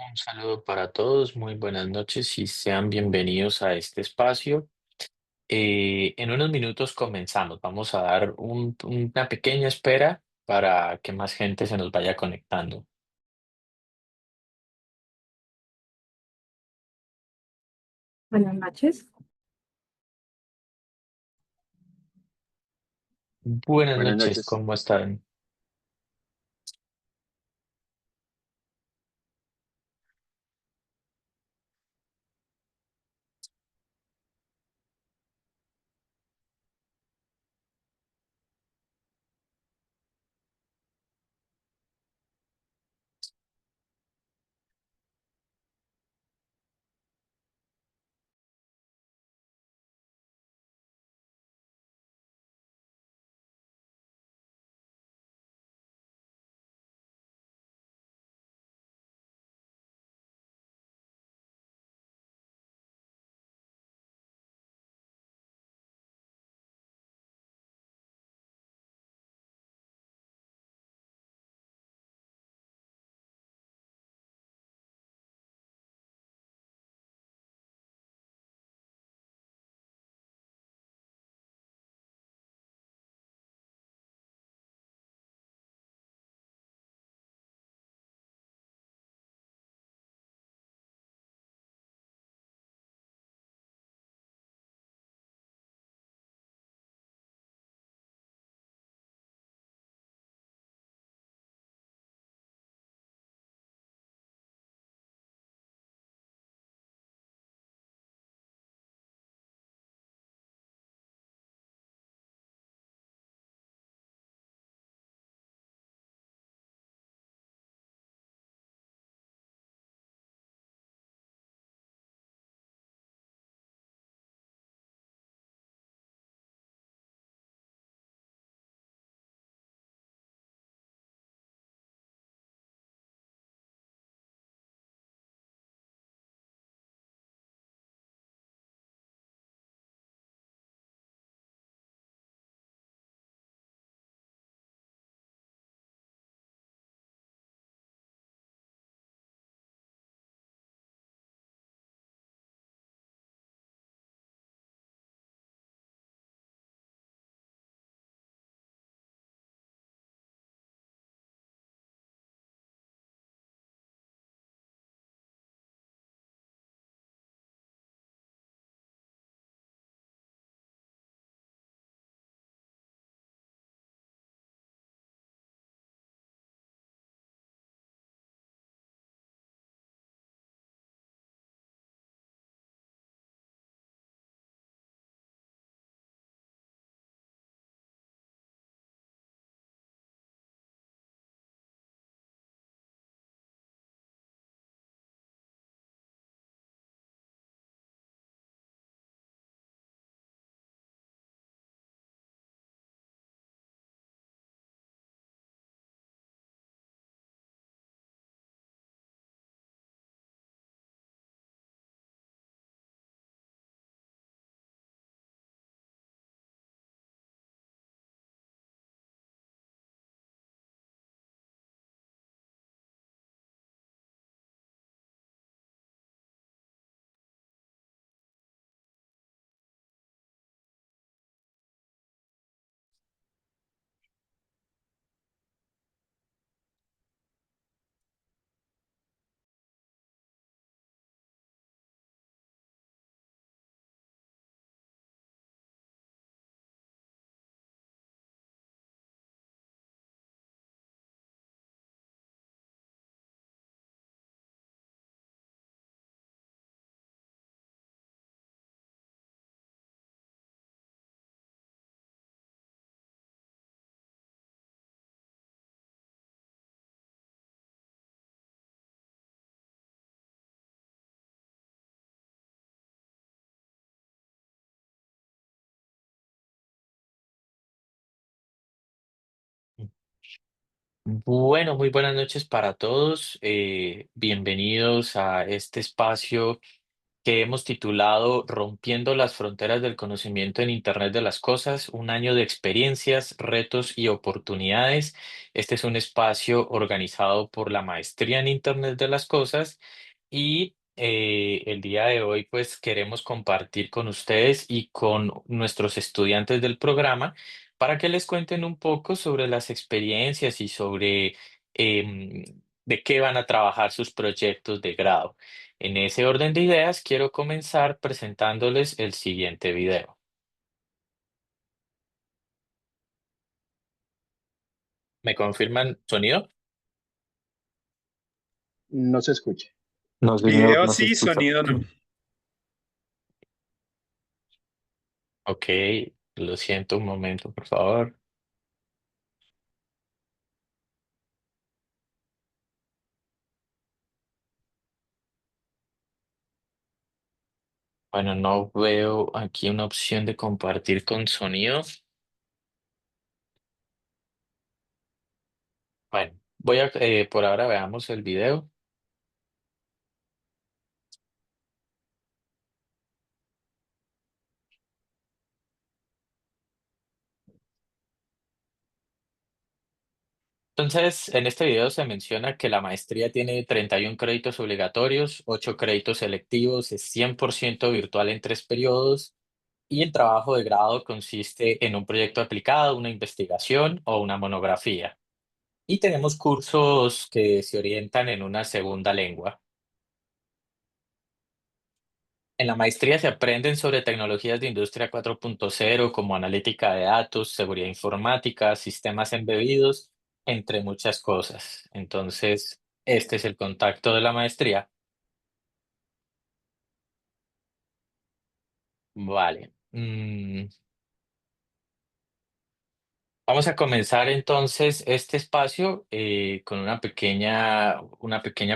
Un saludo para todos, muy buenas noches y sean bienvenidos a este espacio. En unos minutos comenzamos, vamos a dar una pequeña espera para que más gente se nos vaya conectando. Buenas noches. Buenas Buenas noches, noches. ¿cómo están? Bueno, muy buenas noches para todos. Bienvenidos a este espacio que hemos titulado Rompiendo las fronteras del conocimiento en Internet de las Cosas, un año de experiencias, retos y oportunidades. Este es un espacio organizado por la Maestría en Internet de las Cosas y el día de hoy pues queremos compartir con ustedes y con nuestros estudiantes del programa para que les cuenten un poco sobre las experiencias y sobre em, de qué van a trabajar sus proyectos de grado. En ese orden de ideas, quiero comenzar presentándoles el siguiente video. ¿Me confirman sonido? No se escucha. No, señor, Video no se sí, escucha. sonido no. Ok, lo siento un momento, por favor. Bueno, no veo aquí una opción de compartir con sonido. Bueno, por ahora veamos el video. Entonces, en este video se menciona que la maestría tiene 31 créditos obligatorios, 8 créditos selectivos, es 100% virtual en 3 periodos y el trabajo de grado consiste en un proyecto aplicado, una investigación o una monografía. Y tenemos cursos que se orientan en una segunda lengua. En la maestría se aprenden sobre tecnologías de industria 4.0 como analítica de datos, seguridad informática, sistemas embebidos, entre muchas cosas. Entonces, este es el contacto de la maestría. Vale. Vamos a comenzar entonces este espacio con una pequeña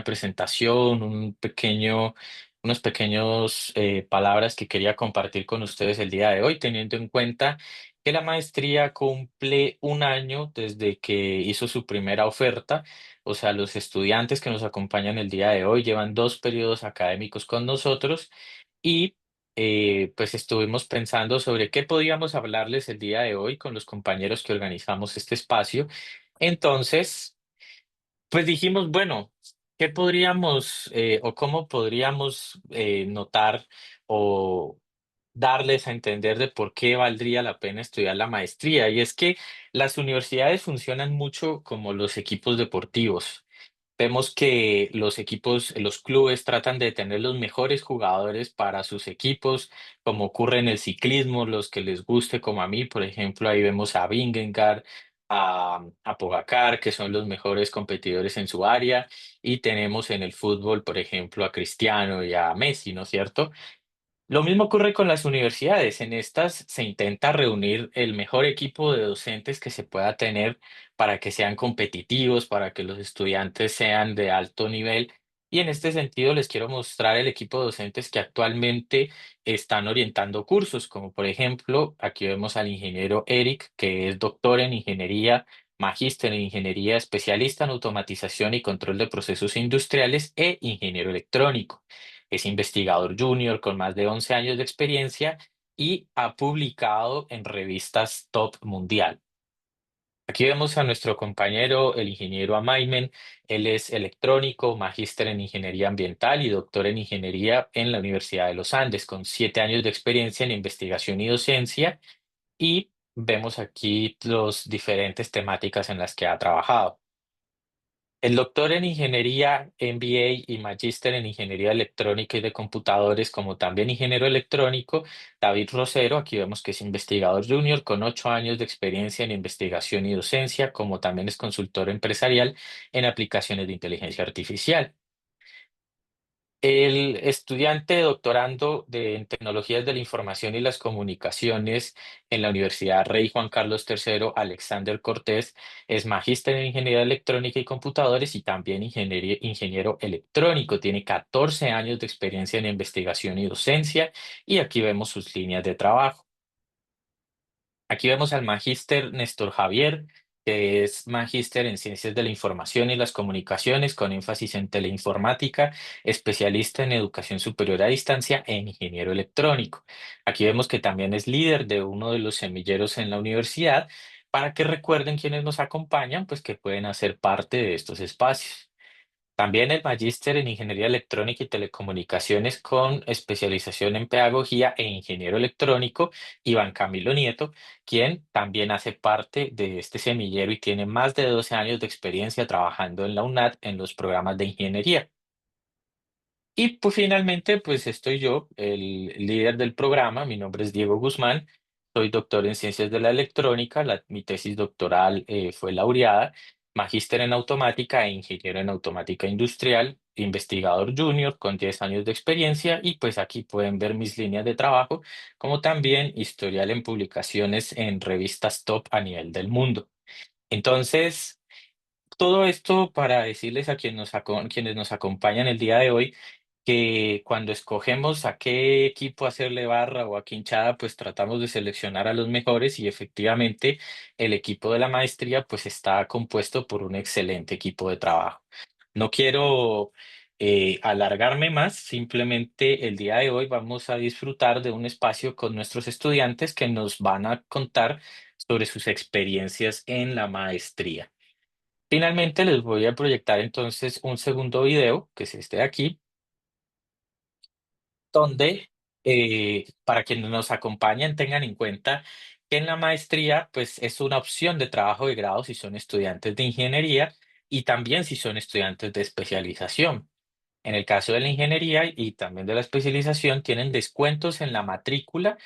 presentación, unos pequeños palabras que quería compartir con ustedes el día de hoy, teniendo en cuenta que la maestría cumple un año desde que hizo su primera oferta. O sea, los estudiantes que nos acompañan el día de hoy llevan 2 periodos académicos con nosotros y pues estuvimos pensando sobre qué podíamos hablarles el día de hoy con los compañeros que organizamos este espacio. Entonces, pues dijimos, bueno, ¿qué podríamos o cómo podríamos notar o darles a entender de por qué valdría la pena estudiar la maestría? Y es que las universidades funcionan mucho como los equipos deportivos. Vemos que los equipos, los clubes tratan de tener los mejores jugadores para sus equipos, como ocurre en el ciclismo, los que les guste, como a mí, por ejemplo, ahí vemos a Vingegaard, a Pogacar, que son los mejores competidores en su área, y tenemos en el fútbol, por ejemplo, a Cristiano y a Messi, ¿no es cierto? Lo mismo ocurre con las universidades. En estas se intenta reunir el mejor equipo de docentes que se pueda tener para que sean competitivos, para que los estudiantes sean de alto nivel. Y en este sentido les quiero mostrar el equipo de docentes que actualmente están orientando cursos, como por ejemplo, aquí vemos al ingeniero Eric, que es doctor en ingeniería, magíster en ingeniería, especialista en automatización y control de procesos industriales e ingeniero electrónico. Es investigador junior con más de 11 años de experiencia y ha publicado en revistas top mundial. Aquí vemos a nuestro compañero, el ingeniero Amaimen. Él es electrónico, magíster en ingeniería ambiental y doctor en ingeniería en la Universidad de los Andes, con 7 años de experiencia en investigación y docencia. Y vemos aquí las diferentes temáticas en las que ha trabajado. El doctor en ingeniería, MBA y magíster en ingeniería electrónica y de computadores, como también ingeniero electrónico, David Rosero, aquí vemos que es investigador junior con 8 años de experiencia en investigación y docencia, como también es consultor empresarial en aplicaciones de inteligencia artificial. El estudiante doctorando en tecnologías de la información y las comunicaciones en la Universidad Rey Juan Carlos III, Alexander Cortés, es magíster en ingeniería electrónica y computadores y también ingeniero electrónico. Tiene 14 años de experiencia en investigación y docencia y aquí vemos sus líneas de trabajo. Aquí vemos al magíster Néstor Javier. que es magíster en Ciencias de la Información y las Comunicaciones con énfasis en teleinformática, especialista en educación superior a distancia e ingeniero electrónico. Aquí vemos que también es líder de uno de los semilleros en la universidad para que recuerden quienes nos acompañan, pues que pueden hacer parte de estos espacios. También el magíster en Ingeniería Electrónica y Telecomunicaciones con especialización en Pedagogía e Ingeniero Electrónico, Iván Camilo Nieto, quien también hace parte de este semillero y tiene más de 12 años de experiencia trabajando en la UNAD en los programas de ingeniería. Y pues finalmente, pues estoy yo, el líder del programa. Mi nombre es Diego Guzmán, soy doctor en Ciencias de la Electrónica, mi tesis doctoral fue laureada, magíster en Automática e ingeniero en Automática Industrial, investigador junior con 10 años de experiencia y pues aquí pueden ver mis líneas de trabajo, como también historial en publicaciones en revistas top a nivel del mundo. Entonces, todo esto para decirles a quienes nos acompañan el día de hoy que cuando escogemos a qué equipo hacerle barra o a qué hinchada, pues tratamos de seleccionar a los mejores y efectivamente el equipo de la maestría pues está compuesto por un excelente equipo de trabajo. No quiero alargarme más, simplemente el día de hoy vamos a disfrutar de un espacio con nuestros estudiantes que nos van a contar sobre sus experiencias en la maestría. Finalmente les voy a proyectar entonces un segundo video, que es este de aquí, donde para quienes nos acompañan tengan en cuenta que en la maestría pues es una opción de trabajo de grado si son estudiantes de ingeniería y también si son estudiantes de especialización. En el caso de la ingeniería y también de la especialización tienen descuentos en la matrícula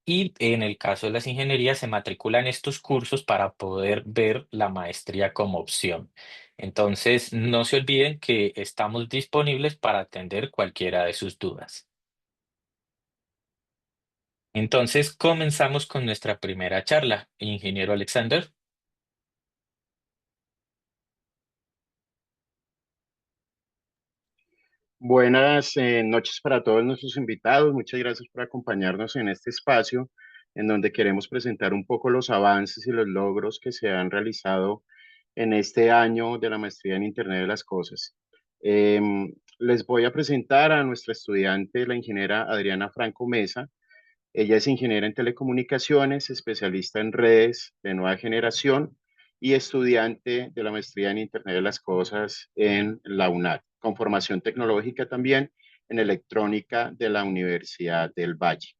y en el caso de las ingenierías se matriculan estos cursos para poder ver la maestría como opción. Entonces, no se olviden que estamos disponibles para atender cualquiera de sus dudas. Entonces, comenzamos con nuestra primera charla. Ingeniero Alexander. Buenas noches para todos nuestros invitados. Muchas gracias por acompañarnos en este espacio en donde queremos presentar un poco los avances y los logros que se han realizado en este año de la maestría en Internet de las Cosas. Les voy a presentar a nuestra estudiante, la ingeniera Adriana Franco Mesa. Ella es ingeniera en telecomunicaciones, especialista en redes de nueva generación y estudiante de la maestría en Internet de las Cosas en la UNAD, con formación tecnológica también en electrónica de la Universidad del Valle.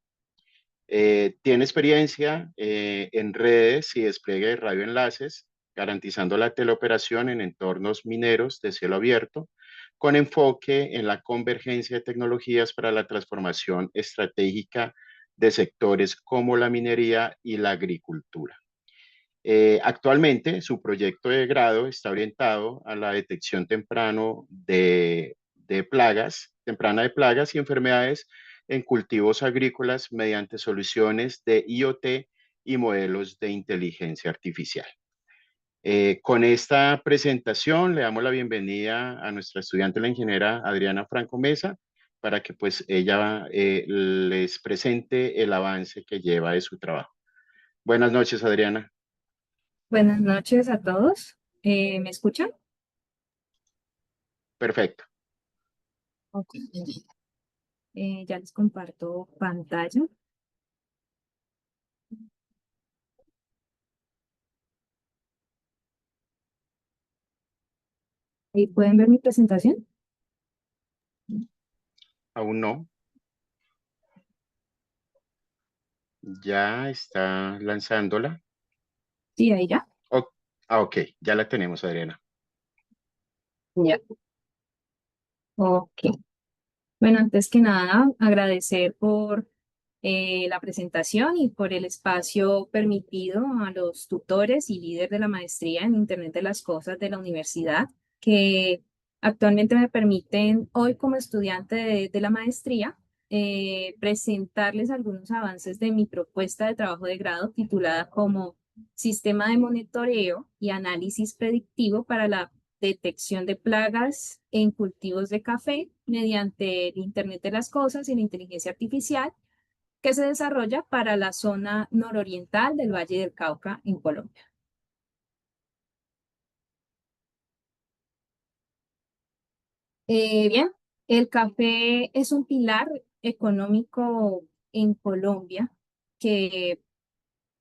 Tiene experiencia en redes y despliegue de radioenlaces, garantizando la teleoperación en entornos mineros de cielo abierto, con enfoque en la convergencia de tecnologías para la transformación estratégica de sectores como la minería y la agricultura. Actualmente, su proyecto de grado está orientado a la detección temprana de plagas y enfermedades en cultivos agrícolas mediante soluciones de IoT y modelos de inteligencia artificial. Con esta presentación le damos la bienvenida a nuestra estudiante, la ingeniera Adriana Franco Mesa, para que pues ella les presente el avance que lleva de su trabajo. Buenas noches, Adriana. Buenas noches a todos. ¿Me escuchan? Perfecto. Ok. Ya les comparto pantalla. ¿Y pueden ver mi presentación? Aún no. Ya está lanzándola. Sí, ahí ya. O- ok, ya la tenemos, Adriana. Ya. Ok. Bueno, antes que nada, agradecer por la presentación y por el espacio permitido a los tutores y líderes de la maestría en Internet de las Cosas de la universidad, que actualmente me permiten hoy como estudiante de la maestría presentarles algunos avances de mi propuesta de trabajo de grado titulada como Sistema de Monitoreo y Análisis Predictivo para la detección de plagas en cultivos de café mediante el Internet de las Cosas y la inteligencia artificial que se desarrolla para la zona nororiental del Valle del Cauca en Colombia. Bien, el café es un pilar económico en Colombia que,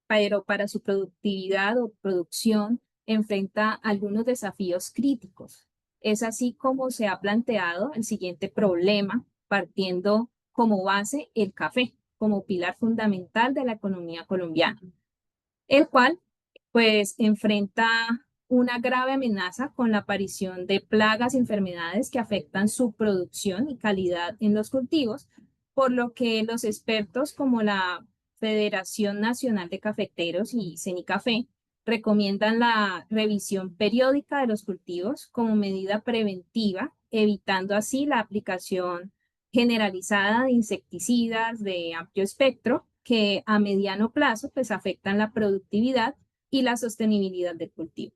pero para su productividad o producción, enfrenta algunos desafíos críticos. Es así como se ha planteado el siguiente problema, partiendo como base el café, como pilar fundamental de la economía colombiana, el cual pues enfrenta una grave amenaza con la aparición de plagas y enfermedades que afectan su producción y calidad en los cultivos, por lo que los expertos como la Federación Nacional de Cafeteros y Cenicafé recomiendan la revisión periódica de los cultivos como medida preventiva, evitando así la aplicación generalizada de insecticidas de amplio espectro que a mediano plazo pues afectan la productividad y la sostenibilidad del cultivo.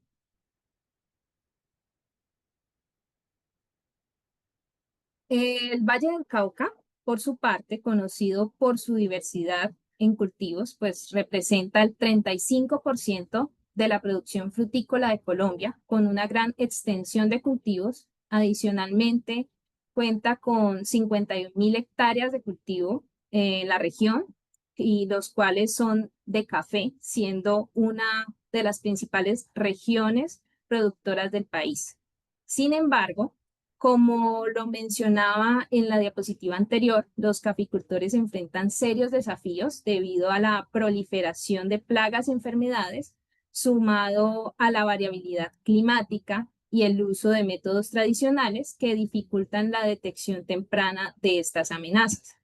El Valle del Cauca, por su parte, conocido por su diversidad en cultivos, pues representa el 35% de la producción frutícola de Colombia, con una gran extensión de cultivos. Adicionalmente, cuenta con 51.000 hectáreas de cultivo en la región, y los cuales son de café, siendo una de las principales regiones productoras del país. Sin embargo, como lo mencionaba en la diapositiva anterior, los caficultores enfrentan serios desafíos debido a la proliferación de plagas y enfermedades, sumado a la variabilidad climática y el uso de métodos tradicionales que dificultan la detección temprana de estas amenazas.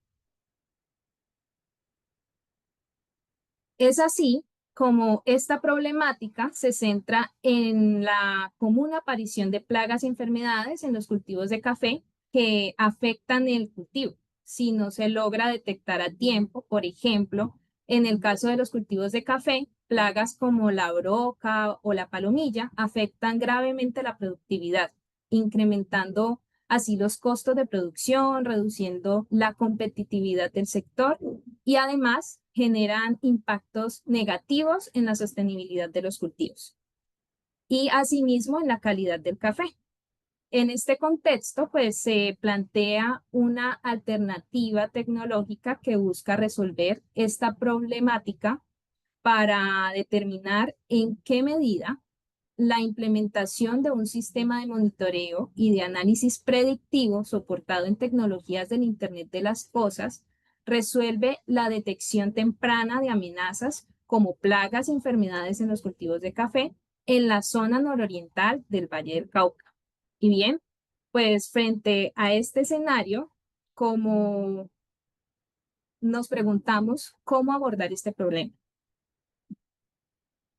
Es así como esta problemática se centra en la común aparición de plagas y enfermedades en los cultivos de café que afectan el cultivo. Si no se logra detectar a tiempo, por ejemplo, en el caso de los cultivos de café, plagas como la broca o la palomilla afectan gravemente la productividad, incrementando así los costos de producción, reduciendo la competitividad del sector y además generan impactos negativos en la sostenibilidad de los cultivos y asimismo en la calidad del café. En este contexto, pues se plantea una alternativa tecnológica que busca resolver esta problemática para determinar en qué medida la implementación de un sistema de monitoreo y de análisis predictivo soportado en tecnologías del Internet de las Cosas resuelve la detección temprana de amenazas como plagas y enfermedades en los cultivos de café en la zona nororiental del Valle del Cauca. Y bien, pues frente a este escenario, como nos preguntamos cómo abordar este problema.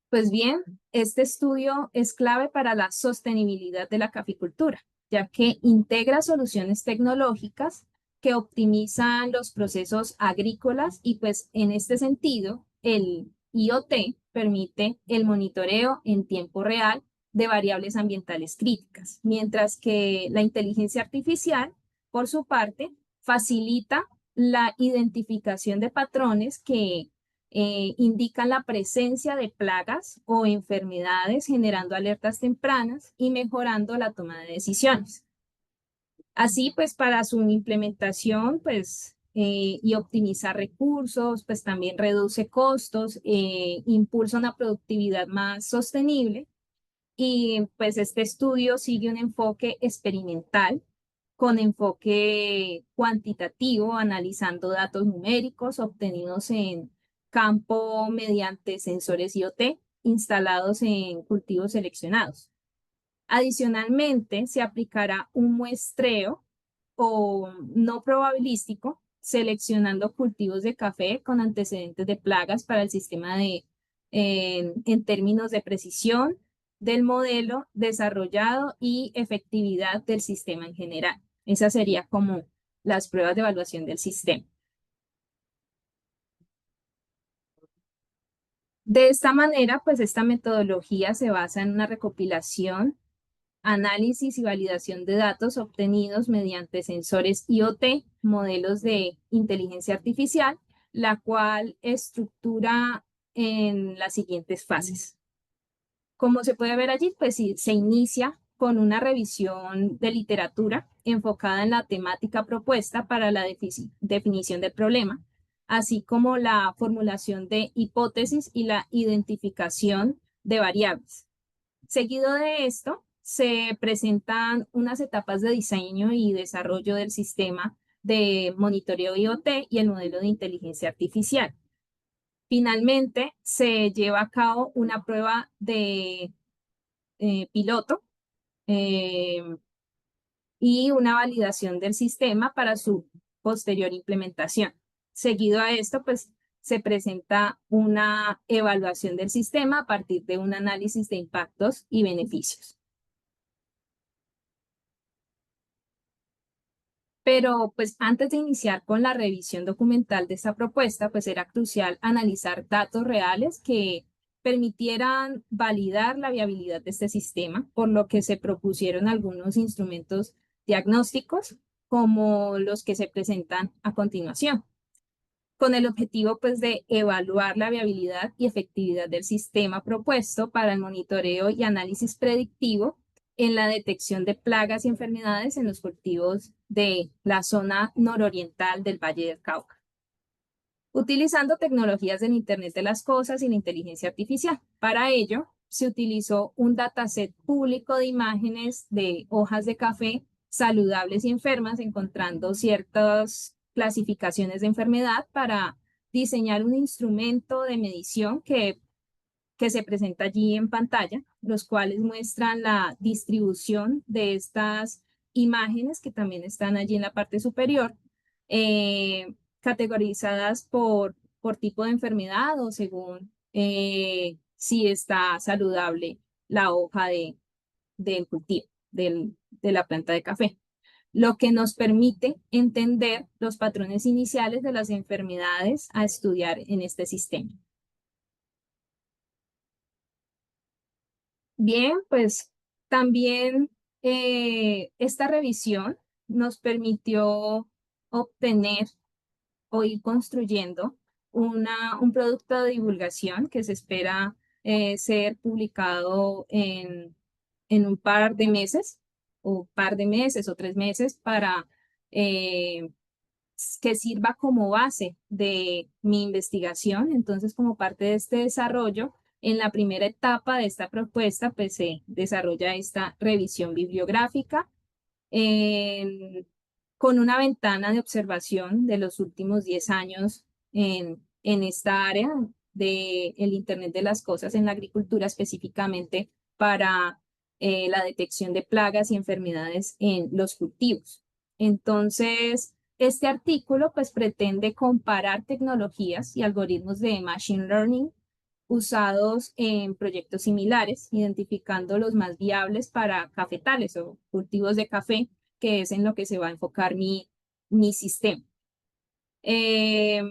Pues bien, este estudio es clave para la sostenibilidad de la caficultura, ya que integra soluciones tecnológicas que optimizan los procesos agrícolas y pues en este sentido el IoT permite el monitoreo en tiempo real de variables ambientales críticas, mientras que la inteligencia artificial, por su parte, facilita la identificación de patrones que indican la presencia de plagas o enfermedades, generando alertas tempranas y mejorando la toma de decisiones. Así, pues, para su implementación, pues, y optimizar recursos, pues también reduce costos, impulsa una productividad más sostenible. Y pues este estudio sigue un enfoque experimental con enfoque cuantitativo, analizando datos numéricos obtenidos en campo mediante sensores IoT instalados en cultivos seleccionados. Adicionalmente, se aplicará un muestreo o no probabilístico, seleccionando cultivos de café con antecedentes de plagas para el sistema en términos de precisión del modelo desarrollado y efectividad del sistema en general. Esas serían como las pruebas de evaluación del sistema. De esta manera, pues esta metodología se basa en una recopilación, análisis y validación de datos obtenidos mediante sensores IoT, modelos de inteligencia artificial, la cual estructura en las siguientes fases. Como se puede ver allí, pues sí, se inicia con una revisión de literatura enfocada en la temática propuesta para la definición del problema, así como la formulación de hipótesis y la identificación de variables. Seguido de esto, se presentan unas etapas de diseño y desarrollo del sistema de monitoreo IoT y el modelo de inteligencia artificial. Finalmente, se lleva a cabo una prueba de piloto eh, y una validación del sistema para su posterior implementación. Seguido a esto, pues se presenta una evaluación del sistema a partir de un análisis de impactos y beneficios. Pero pues antes de iniciar con la revisión documental de esta propuesta, pues era crucial analizar datos reales que permitieran validar la viabilidad de este sistema, por lo que se propusieron algunos instrumentos diagnósticos como los que se presentan a continuación, con el objetivo pues de evaluar la viabilidad y efectividad del sistema propuesto para el monitoreo y análisis predictivo en la detección de plagas y enfermedades en los cultivos de la zona nororiental del Valle del Cauca, utilizando tecnologías del Internet de las Cosas y la inteligencia artificial. Para ello, se utilizó un dataset público de imágenes de hojas de café saludables y enfermas, encontrando ciertas clasificaciones de enfermedad para diseñar un instrumento de medición que se presenta allí en pantalla, los cuales muestran la distribución de estas imágenes que también están allí en la parte superior, categorizadas por tipo de enfermedad o según si está saludable la hoja del cultivo, de la planta de café, lo que nos permite entender los patrones iniciales de las enfermedades a estudiar en este sistema. Bien, pues también esta revisión nos permitió obtener o ir construyendo un producto de divulgación que se espera ser publicado en un par de meses o 3 meses para eh, que sirva como base de mi investigación. Entonces, como parte de este desarrollo, en la primera etapa de esta propuesta, pues se desarrolla esta revisión bibliográfica con una ventana de observación de los últimos 10 años en esta área del Internet de las Cosas en la agricultura, específicamente para la detección de plagas y enfermedades en los cultivos. Entonces, este artículo pues pretende comparar tecnologías y algoritmos de Machine Learning usados en proyectos similares, identificando los más viables para cafetales o cultivos de café, que es en lo que se va a enfocar mi sistema. Eh,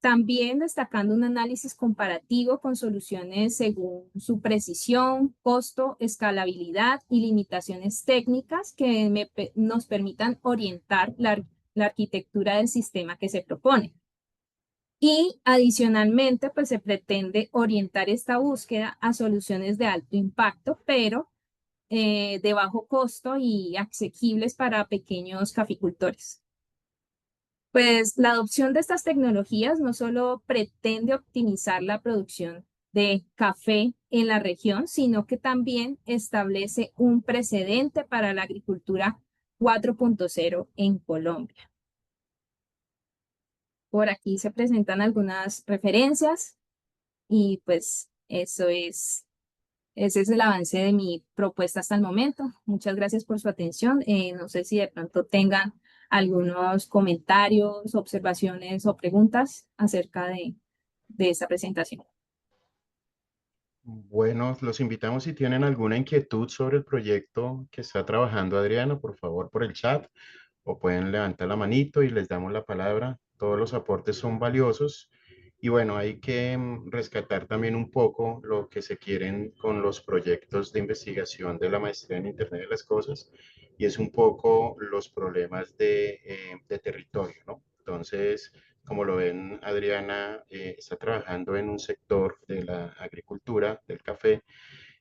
También destacando un análisis comparativo con soluciones según su precisión, costo, escalabilidad y limitaciones técnicas que nos permitan orientar la arquitectura del sistema que se propone. Y adicionalmente, pues se pretende orientar esta búsqueda a soluciones de alto impacto, pero de bajo costo y asequibles para pequeños caficultores. Pues la adopción de estas tecnologías no solo pretende optimizar la producción de café en la región, sino que también establece un precedente para la agricultura 4.0 en Colombia. Por aquí se presentan algunas referencias y pues ese es el avance de mi propuesta hasta el momento. Muchas gracias por su atención. No sé si de pronto tengan algunos comentarios, observaciones o preguntas acerca de esta presentación. Bueno, los invitamos si tienen alguna inquietud sobre el proyecto que está trabajando Adriana, por favor, por el chat, o pueden levantar la manito y les damos la palabra. Todos los aportes son valiosos. Y bueno, hay que rescatar también un poco lo que se quieren con los proyectos de investigación de la maestría en Internet de las Cosas, y es un poco los problemas de territorio, ¿no? Entonces, como lo ven, Adriana está trabajando en un sector de la agricultura, del café,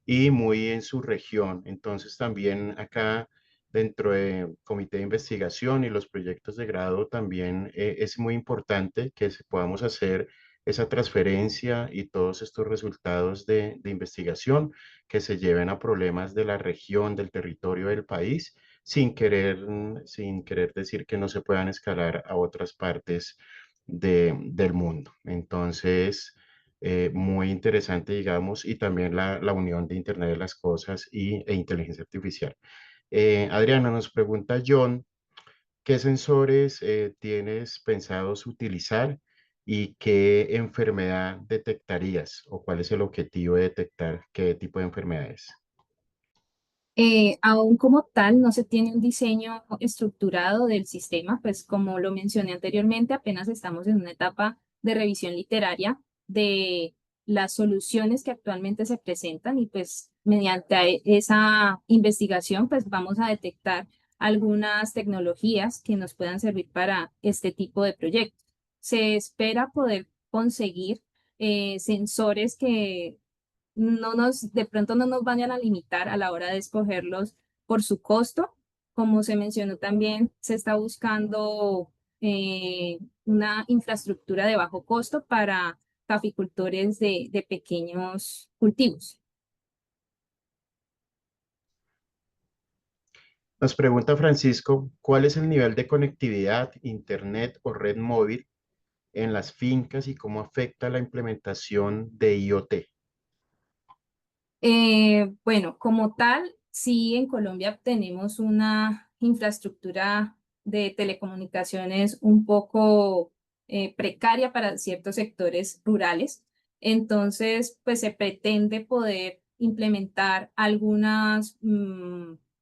y muy en su región. Entonces también acá dentro del comité de investigación y los proyectos de grado también es muy importante que podamos hacer esa transferencia y todos estos resultados de investigación que se lleven a problemas de la región, del territorio del país, sin querer decir que no se puedan escalar a otras partes del mundo. Entonces, muy interesante, digamos, y también la unión de Internet de las Cosas e inteligencia artificial. Adriana, nos pregunta John, ¿qué sensores tienes pensados utilizar y qué enfermedad detectarías o cuál es el objetivo de detectar qué tipo de enfermedades? Aún como tal, no se tiene un diseño estructurado del sistema, pues como lo mencioné anteriormente, apenas estamos en una etapa de revisión literaria de las soluciones que actualmente se presentan y pues mediante esa investigación pues vamos a detectar algunas tecnologías que nos puedan servir para este tipo de proyectos. Se espera poder conseguir sensores que de pronto no nos vayan a limitar a la hora de escogerlos por su costo. Como se mencionó también, se está buscando una infraestructura de bajo costo para caficultores de pequeños cultivos. Nos pregunta Francisco, ¿cuál es el nivel de conectividad, internet o red móvil en las fincas y cómo afecta la implementación de IoT? Bueno, como tal, sí en Colombia tenemos una infraestructura de telecomunicaciones un poco precaria para ciertos sectores rurales. Entonces, pues se pretende poder implementar algunos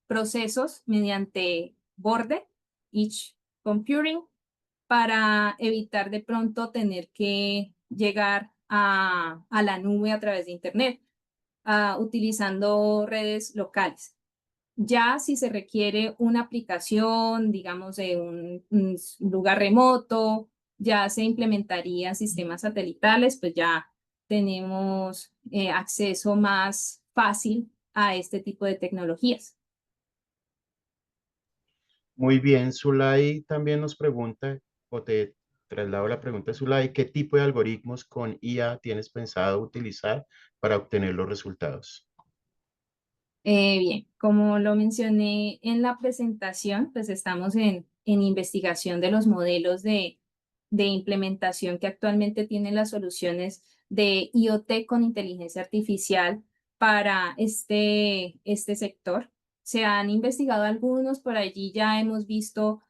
procesos mediante borde, edge computing, para evitar de pronto tener que llegar a la nube a través de Internet utilizando redes locales. Ya si se requiere una aplicación, digamos, de un lugar remoto, ya se implementarían sistemas satelitales, pues ya tenemos acceso más fácil a este tipo de tecnologías. Muy bien, Zulay también nos pregunta, o te traslado la pregunta, Zulay, ¿qué tipo de algoritmos con IA tienes pensado utilizar para obtener los resultados? Bien, como lo mencioné en la presentación, pues estamos en investigación de los modelos de implementación que actualmente tienen las soluciones de IoT con inteligencia artificial para este sector. Se han investigado algunos, por allí ya hemos visto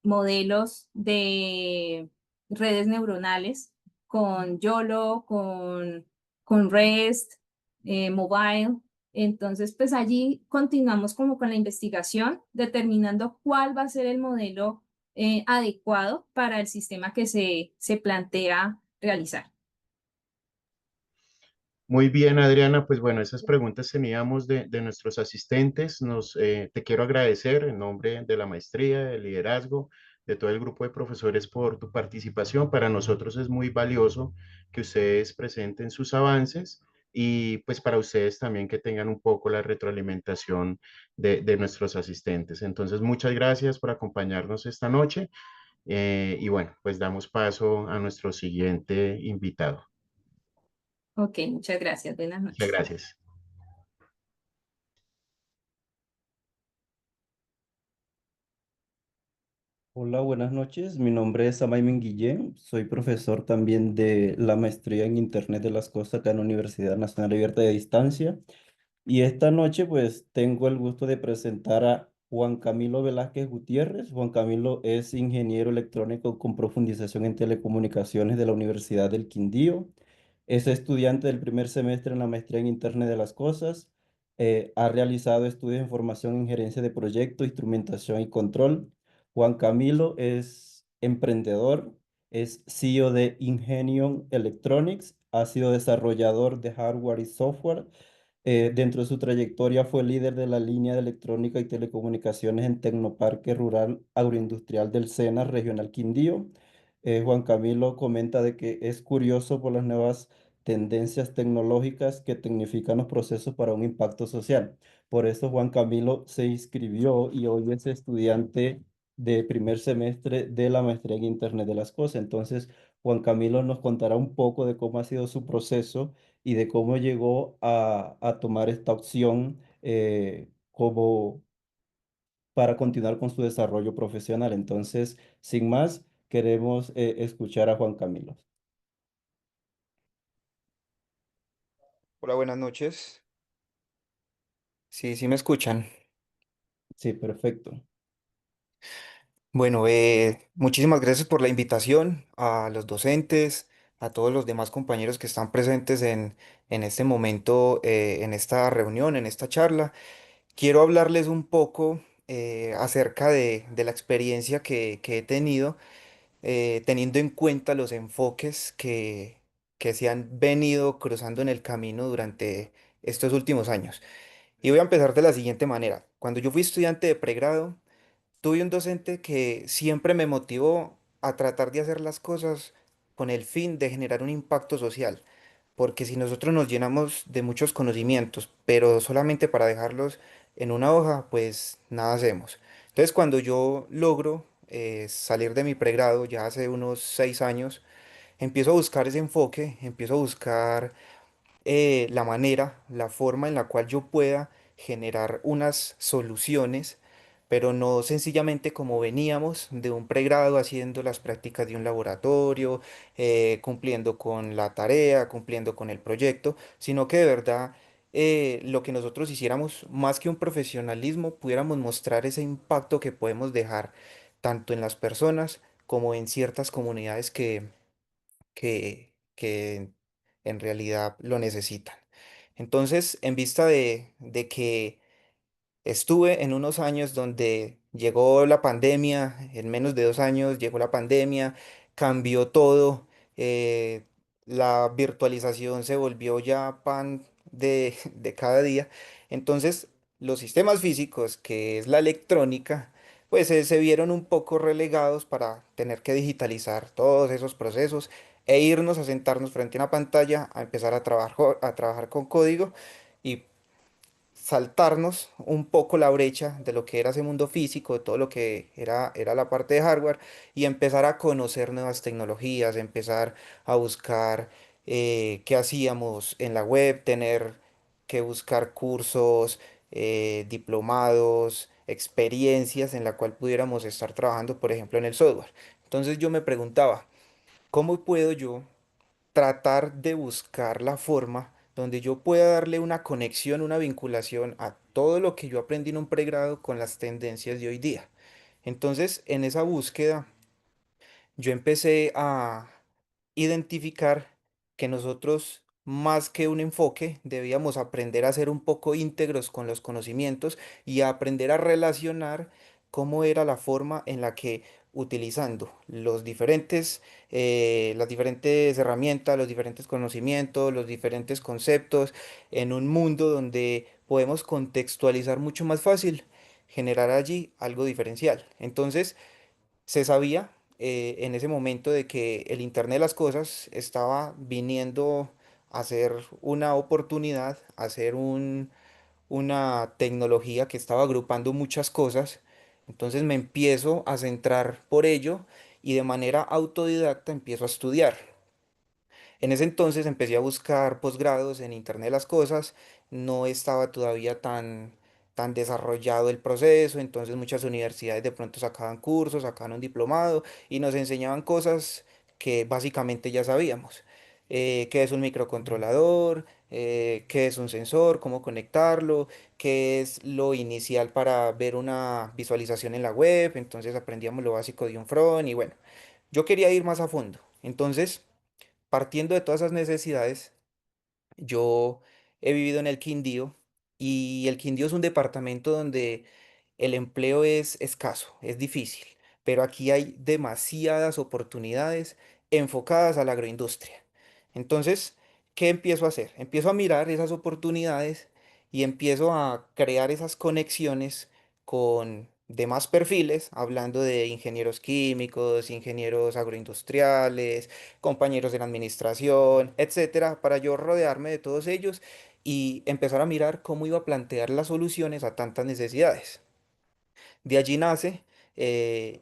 modelos de redes neuronales con YOLO, con REST, Mobile. Entonces, pues allí continuamos como con la investigación, determinando cuál va a ser el modelo adecuado para el sistema que se plantea realizar. Muy bien, Adriana, pues bueno, esas preguntas teníamos de nuestros asistentes. Te quiero agradecer en nombre de la maestría, del liderazgo, de todo el grupo de profesores por tu participación. Para nosotros es muy valioso que ustedes presenten sus avances y pues para ustedes también que tengan un poco la retroalimentación de nuestros asistentes. Entonces, muchas gracias por acompañarnos esta noche y bueno, pues damos paso a nuestro siguiente invitado. Ok, muchas gracias. Buenas Muchas noches. gracias. Hola, buenas noches. Mi nombre es Samaimin Guillén. Soy profesor también de la maestría en Internet de las Cosas acá en la Universidad Nacional Abierta de Distancia. Y esta noche pues tengo el gusto de presentar a Juan Camilo Velázquez Gutiérrez. Juan Camilo es ingeniero electrónico con profundización en telecomunicaciones de la Universidad del Quindío. Es estudiante del primer semestre en la maestría en Internet de las Cosas. Ha realizado estudios en formación en gerencia de proyectos, instrumentación y control. Juan Camilo es emprendedor, es CEO de Ingenium Electronics, ha sido desarrollador de hardware y software. Dentro de su trayectoria fue líder de la línea de electrónica y telecomunicaciones en Tecnoparque Rural Agroindustrial del SENA Regional Quindío. Juan Camilo comenta de que es curioso por las nuevas tendencias tecnológicas que tecnifican los procesos para un impacto social. Por eso Juan Camilo se inscribió y hoy es estudiante de primer semestre de la maestría en Internet de las Cosas. Entonces, Juan Camilo nos contará un poco de cómo ha sido su proceso y de cómo llegó a tomar esta opción como para continuar con su desarrollo profesional. Entonces, sin más, queremos escuchar a Juan Camilo. Hola, buenas noches. Sí, sí me escuchan. Sí, perfecto. Bueno, muchísimas gracias por la invitación a los docentes, a todos los demás compañeros que están presentes en este momento, en esta reunión, en esta charla. Quiero hablarles un poco acerca de la experiencia que he tenido, teniendo en cuenta los enfoques que se han venido cruzando en el camino durante estos últimos años. Y voy a empezar de la siguiente manera. Cuando yo fui estudiante de pregrado, tuve un docente que siempre me motivó a tratar de hacer las cosas con el fin de generar un impacto social. Porque si nosotros nos llenamos de muchos conocimientos, pero solamente para dejarlos en una hoja, pues nada hacemos. Entonces, cuando yo logro salir de mi pregrado, ya hace unos 6 años, empiezo a buscar ese enfoque, empiezo a buscar la manera, la forma en la cual yo pueda generar unas soluciones, pero no sencillamente como veníamos de un pregrado haciendo las prácticas de un laboratorio, cumpliendo con la tarea, cumpliendo con el proyecto, sino que de verdad lo que nosotros hiciéramos, más que un profesionalismo, pudiéramos mostrar ese impacto que podemos dejar tanto en las personas como en ciertas comunidades que en realidad lo necesitan. Entonces, en vista de que estuve en unos años donde llegó la pandemia, en menos de 2 años llegó la pandemia, cambió todo, eh, la virtualización se volvió ya pan de cada día. Entonces, los sistemas físicos, que es la electrónica, pues se vieron un poco relegados para tener que digitalizar todos esos procesos e irnos a sentarnos frente a una pantalla a empezar a trabajar con código y saltarnos un poco la brecha de lo que era ese mundo físico, de todo lo que era la parte de hardware y empezar a conocer nuevas tecnologías, empezar a buscar qué hacíamos en la web, tener que buscar cursos, diplomados, experiencias en la cual pudiéramos estar trabajando, por ejemplo, en el software. Entonces yo me preguntaba, ¿cómo puedo yo tratar de buscar la forma donde yo pueda darle una conexión, una vinculación a todo lo que yo aprendí en un pregrado con las tendencias de hoy día? Entonces, en esa búsqueda, yo empecé a identificar que nosotros, más que un enfoque, debíamos aprender a ser un poco íntegros con los conocimientos y a aprender a relacionar cómo era la forma en la que utilizando las diferentes herramientas, los diferentes conocimientos, los diferentes conceptos, en un mundo donde podemos contextualizar mucho más fácil, generar allí algo diferencial. Entonces, se sabía en ese momento de que el Internet de las Cosas estaba viniendo a ser una oportunidad, a ser una tecnología que estaba agrupando muchas cosas. Entonces me empiezo a centrar por ello y de manera autodidacta empiezo a estudiar. En ese entonces empecé a buscar posgrados en Internet de las Cosas, no estaba todavía tan desarrollado el proceso, entonces muchas universidades de pronto sacaban cursos, sacaban un diplomado y nos enseñaban cosas que básicamente ya sabíamos. Qué es un microcontrolador, qué es un sensor, cómo conectarlo, qué es lo inicial para ver una visualización en la web, entonces aprendíamos lo básico de un front y bueno, yo quería ir más a fondo. Entonces, partiendo de todas esas necesidades, yo he vivido en el Quindío y el Quindío es un departamento donde el empleo es escaso, es difícil, pero aquí hay demasiadas oportunidades enfocadas a la agroindustria. Entonces, ¿qué empiezo a hacer? Empiezo a mirar esas oportunidades y empiezo a crear esas conexiones con demás perfiles, hablando de ingenieros químicos, ingenieros agroindustriales, compañeros de la administración, etcétera, para yo rodearme de todos ellos y empezar a mirar cómo iba a plantear las soluciones a tantas necesidades. De allí nace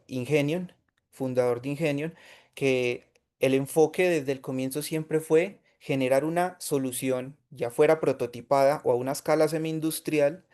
Ingenion, fundador de Ingenion, que el enfoque desde el comienzo siempre fue generar una solución, ya fuera prototipada o a una escala semi-industrial,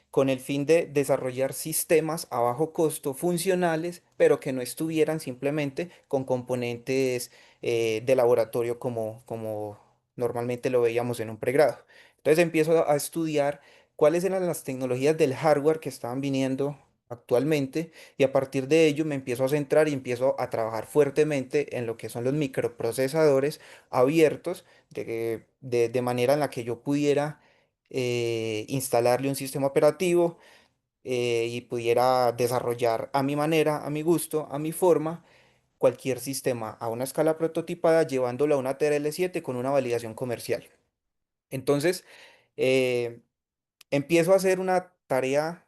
con el fin de desarrollar sistemas a bajo costo funcionales, pero que no estuvieran simplemente con componentes de laboratorio como normalmente lo veíamos en un pregrado. Entonces empiezo a estudiar cuáles eran las tecnologías del hardware que estaban viniendo actualmente y a partir de ello me empiezo a centrar y empiezo a trabajar fuertemente en lo que son los microprocesadores abiertos de manera en la que yo pudiera instalarle un sistema operativo y pudiera desarrollar a mi manera, a mi gusto, a mi forma, cualquier sistema a una escala prototipada, llevándolo a una TRL7 con una validación comercial. Entonces, eh, empiezo a hacer una tarea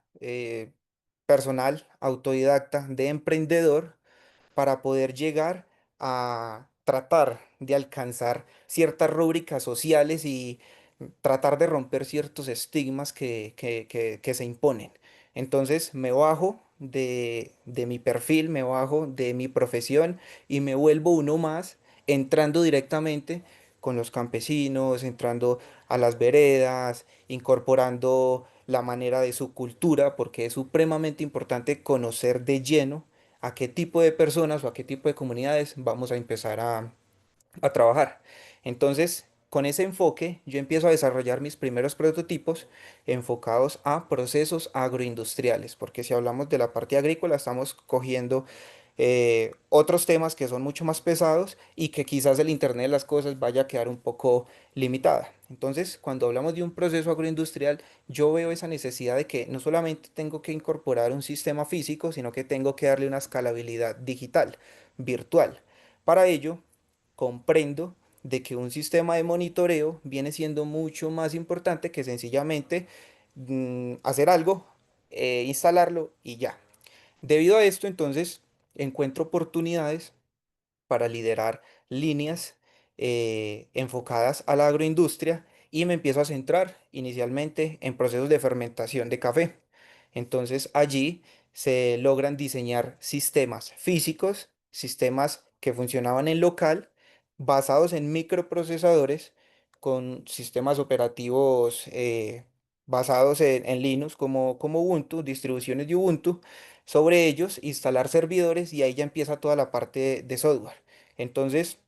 personal, autodidacta, de emprendedor para poder llegar a tratar de alcanzar ciertas rúbricas sociales y tratar de romper ciertos estigmas que se imponen. Entonces me bajo de mi perfil, me bajo de mi profesión y me vuelvo uno más, entrando directamente con los campesinos, entrando a las veredas, incorporando la manera de su cultura, porque es supremamente importante conocer de lleno a qué tipo de personas o a qué tipo de comunidades vamos a empezar a trabajar. Entonces, con ese enfoque, yo empiezo a desarrollar mis primeros prototipos enfocados a procesos agroindustriales, porque si hablamos de la parte agrícola, estamos cogiendo otros temas que son mucho más pesados y que quizás el Internet de las cosas vaya a quedar un poco limitada. Entonces, cuando hablamos de un proceso agroindustrial, yo veo esa necesidad de que no solamente tengo que incorporar un sistema físico, sino que tengo que darle una escalabilidad digital, virtual. Para ello, comprendo de que un sistema de monitoreo viene siendo mucho más importante que sencillamente hacer algo, instalarlo y ya. Debido a esto, entonces, encuentro oportunidades para liderar líneas enfocadas a la agroindustria y me empiezo a centrar inicialmente en procesos de fermentación de café. Entonces allí se logran diseñar sistemas físicos, sistemas que funcionaban en local, basados en microprocesadores con sistemas operativos basados en Linux como Ubuntu, distribuciones de Ubuntu. Sobre ellos instalar servidores y ahí ya empieza toda la parte de software. Entonces,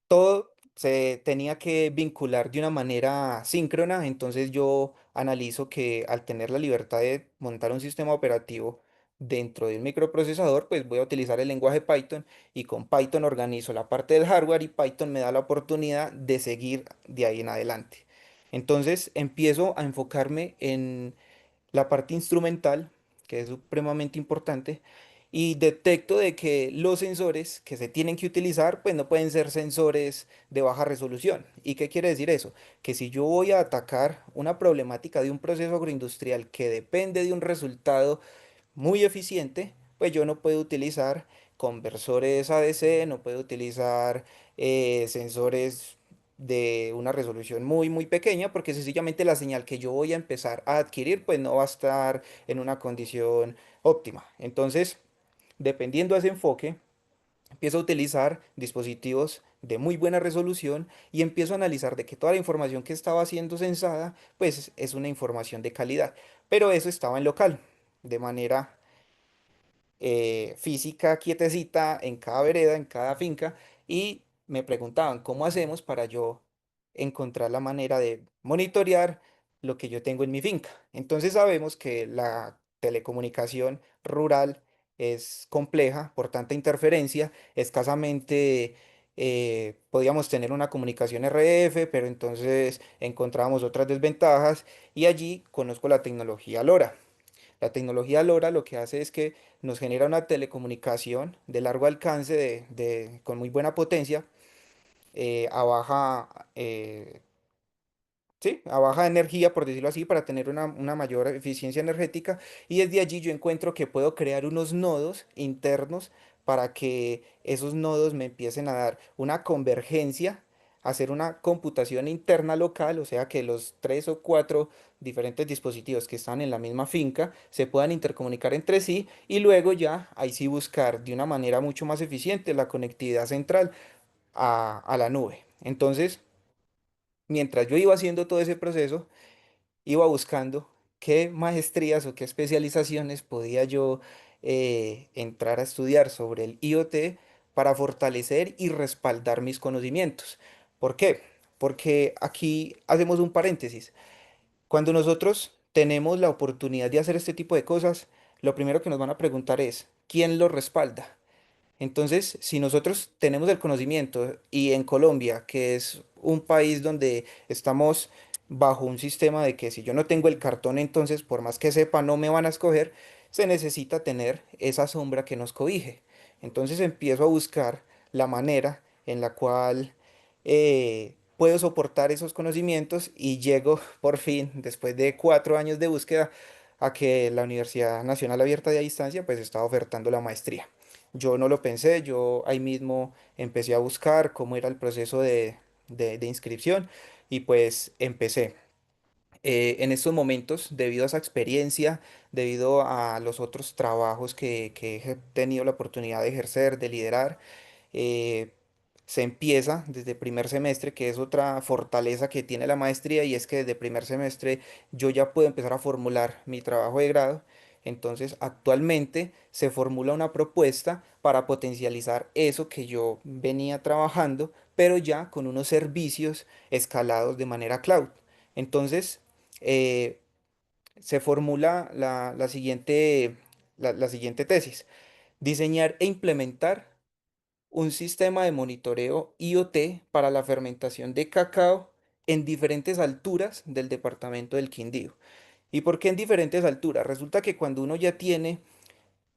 todo se tenía que vincular de una manera síncrona, entonces yo analizo que al tener la libertad de montar un sistema operativo dentro de un microprocesador, pues voy a utilizar el lenguaje Python y con Python organizo la parte del hardware y Python me da la oportunidad de seguir de ahí en adelante. Entonces empiezo a enfocarme en la parte instrumental, que es supremamente importante, y detecto de que los sensores que se tienen que utilizar, pues no pueden ser sensores de baja resolución. ¿Y qué quiere decir eso? Que si yo voy a atacar una problemática de un proceso agroindustrial que depende de un resultado muy eficiente, pues yo no puedo utilizar conversores ADC, no puedo utilizar sensores de una resolución muy pequeña, porque sencillamente la señal que yo voy a empezar a adquirir, pues no va a estar en una condición óptima. Entonces, dependiendo de ese enfoque, empiezo a utilizar dispositivos de muy buena resolución y empiezo a analizar de que toda la información que estaba siendo censada, pues es una información de calidad. Pero eso estaba en local, de manera física quietecita en cada vereda, en cada finca, y me preguntaban cómo hacemos para yo encontrar la manera de monitorear lo que yo tengo en mi finca. Entonces sabemos que la telecomunicación rural es compleja por tanta interferencia, escasamente podíamos tener una comunicación RF, pero entonces encontramos otras desventajas y allí conozco la tecnología LoRa. La tecnología LoRa lo que hace es que nos genera una telecomunicación de largo alcance, con muy buena potencia, a baja ¿sí? A baja energía, por decirlo así, para tener una mayor eficiencia energética. Y desde allí yo encuentro que puedo crear unos nodos internos para que esos nodos me empiecen a dar una convergencia, hacer una computación interna local, o sea que los 3 o 4 diferentes dispositivos que están en la misma finca se puedan intercomunicar entre sí y luego ya ahí sí buscar de una manera mucho más eficiente la conectividad central a la nube. Entonces, mientras yo iba haciendo todo ese proceso, iba buscando qué maestrías o qué especializaciones podía yo entrar a estudiar sobre el IoT para fortalecer y respaldar mis conocimientos. ¿Por qué? Porque aquí hacemos un paréntesis. Cuando nosotros tenemos la oportunidad de hacer este tipo de cosas, lo primero que nos van a preguntar es, ¿quién lo respalda? Entonces, si nosotros tenemos el conocimiento y en Colombia, que es un país donde estamos bajo un sistema de que si yo no tengo el cartón, entonces por más que sepa no me van a escoger, se necesita tener esa sombra que nos cobije. Entonces empiezo a buscar la manera en la cual puedo soportar esos conocimientos y llego por fin, después de 4 años de búsqueda, a que la Universidad Nacional Abierta de Distancia pues estaba ofertando la maestría. Yo no lo pensé, yo ahí mismo empecé a buscar cómo era el proceso de inscripción y pues empecé. En estos momentos, debido a esa experiencia, debido a los otros trabajos que he tenido la oportunidad de ejercer, de liderar, eh, se empieza desde primer semestre, que es otra fortaleza que tiene la maestría, y es que desde primer semestre yo ya puedo empezar a formular mi trabajo de grado. Entonces, actualmente se formula una propuesta para potencializar eso que yo venía trabajando, pero ya con unos servicios escalados de manera cloud. Entonces, eh, se formula la siguiente tesis: diseñar e implementar un sistema de monitoreo IoT para la fermentación de cacao en diferentes alturas del departamento del Quindío. ¿Y por qué en diferentes alturas? Resulta que cuando uno ya tiene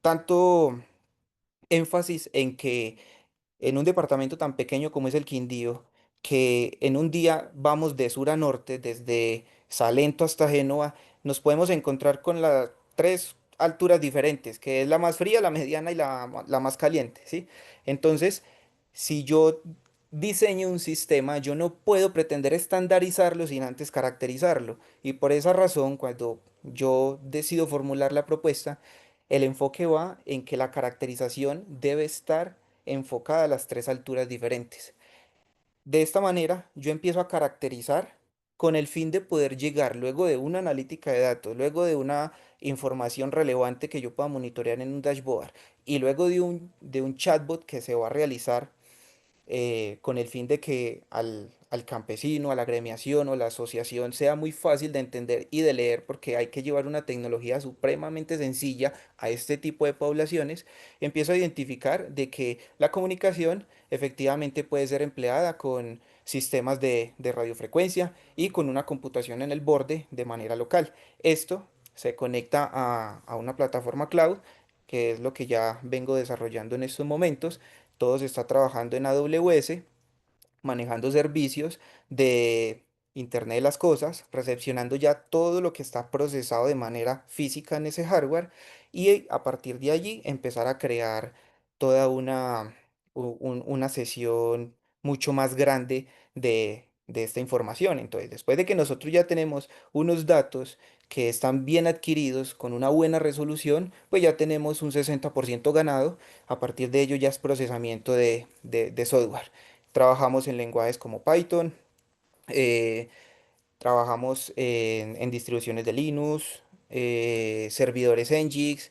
tanto énfasis en que en un departamento tan pequeño como es el Quindío, que en un día vamos de sur a norte, desde Salento hasta Génova, nos podemos encontrar con las 3 alturas diferentes, que es la más fría, la mediana y la más caliente, ¿sí? Entonces, si yo diseño un sistema, yo no puedo pretender estandarizarlo sin antes caracterizarlo. Y por esa razón, cuando yo decido formular la propuesta, el enfoque va en que la caracterización debe estar enfocada a las 3 alturas diferentes. De esta manera, yo empiezo a caracterizar con el fin de poder llegar luego de una analítica de datos, luego de una información relevante que yo pueda monitorear en un dashboard y luego de un chatbot que se va a realizar con el fin de que al campesino, a la agremiación o la asociación sea muy fácil de entender y de leer, porque hay que llevar una tecnología supremamente sencilla a este tipo de poblaciones. Empiezo a identificar de que la comunicación efectivamente puede ser empleada con sistemas de radiofrecuencia y con una computación en el borde de manera local. Esto se conecta a una plataforma cloud, que es lo que ya vengo desarrollando en estos momentos. Todo se está trabajando en AWS, manejando servicios de Internet de las Cosas, recepcionando ya todo lo que está procesado de manera física en ese hardware, y a partir de allí empezar a crear toda una sesión mucho más grande de esta información. Entonces, después de que nosotros ya tenemos unos datos que están bien adquiridos con una buena resolución, pues ya tenemos un 60% ganado. A partir de ello ya es procesamiento de software. Trabajamos en lenguajes como Python, eh, trabajamos en distribuciones de Linux, servidores Nginx,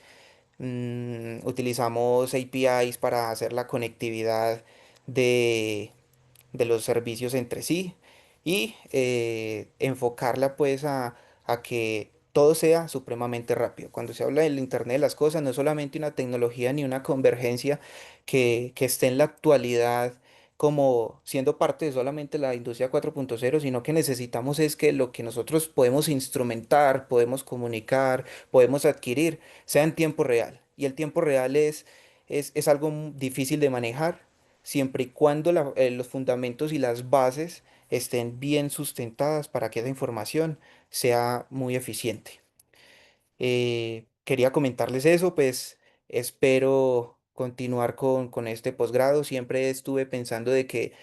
utilizamos APIs para hacer la conectividad de, de los servicios entre sí y enfocarla pues a que todo sea supremamente rápido. Cuando se habla del Internet de las Cosas, no es solamente una tecnología ni una convergencia que esté en la actualidad como siendo parte de solamente la industria 4.0, sino que necesitamos es que lo que nosotros podemos instrumentar, podemos comunicar, podemos adquirir, sea en tiempo real. Y el tiempo real es algo difícil de manejar, siempre y cuando los fundamentos y las bases estén bien sustentadas para que esa información sea muy eficiente. Quería comentarles eso, pues espero continuar con este posgrado. Siempre estuve pensando de que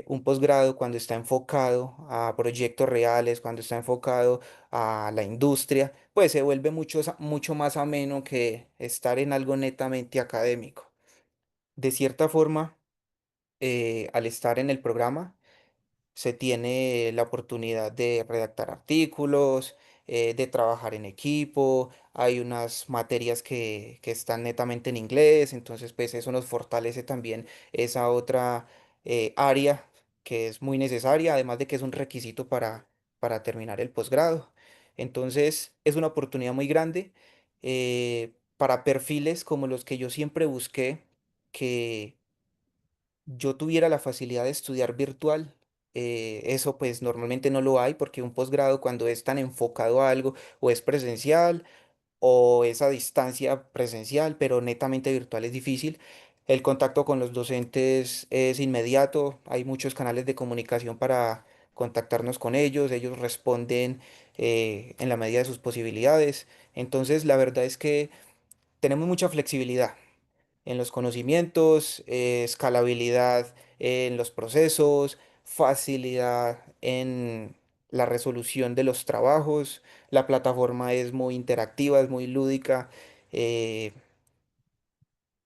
un posgrado cuando está enfocado a proyectos reales, cuando está enfocado a la industria, pues se vuelve mucho más ameno que estar en algo netamente académico. De cierta forma, al estar en el programa, se tiene la oportunidad de redactar artículos, de trabajar en equipo, hay unas materias que están netamente en inglés, entonces pues eso nos fortalece también esa otra área que es muy necesaria, además de que es un requisito para terminar el posgrado. Entonces es una oportunidad muy grande para perfiles como los que yo siempre busqué, que yo tuviera la facilidad de estudiar virtual. Eso pues normalmente no lo hay porque un posgrado cuando es tan enfocado a algo o es presencial o es a distancia presencial, pero netamente virtual es difícil. El contacto con los docentes es inmediato, hay muchos canales de comunicación para contactarnos con ellos responden en la medida de sus posibilidades. Entonces la verdad es que tenemos mucha flexibilidad en los conocimientos, escalabilidad en los procesos, facilidad en la resolución de los trabajos. La plataforma es muy interactiva, es muy lúdica. eh,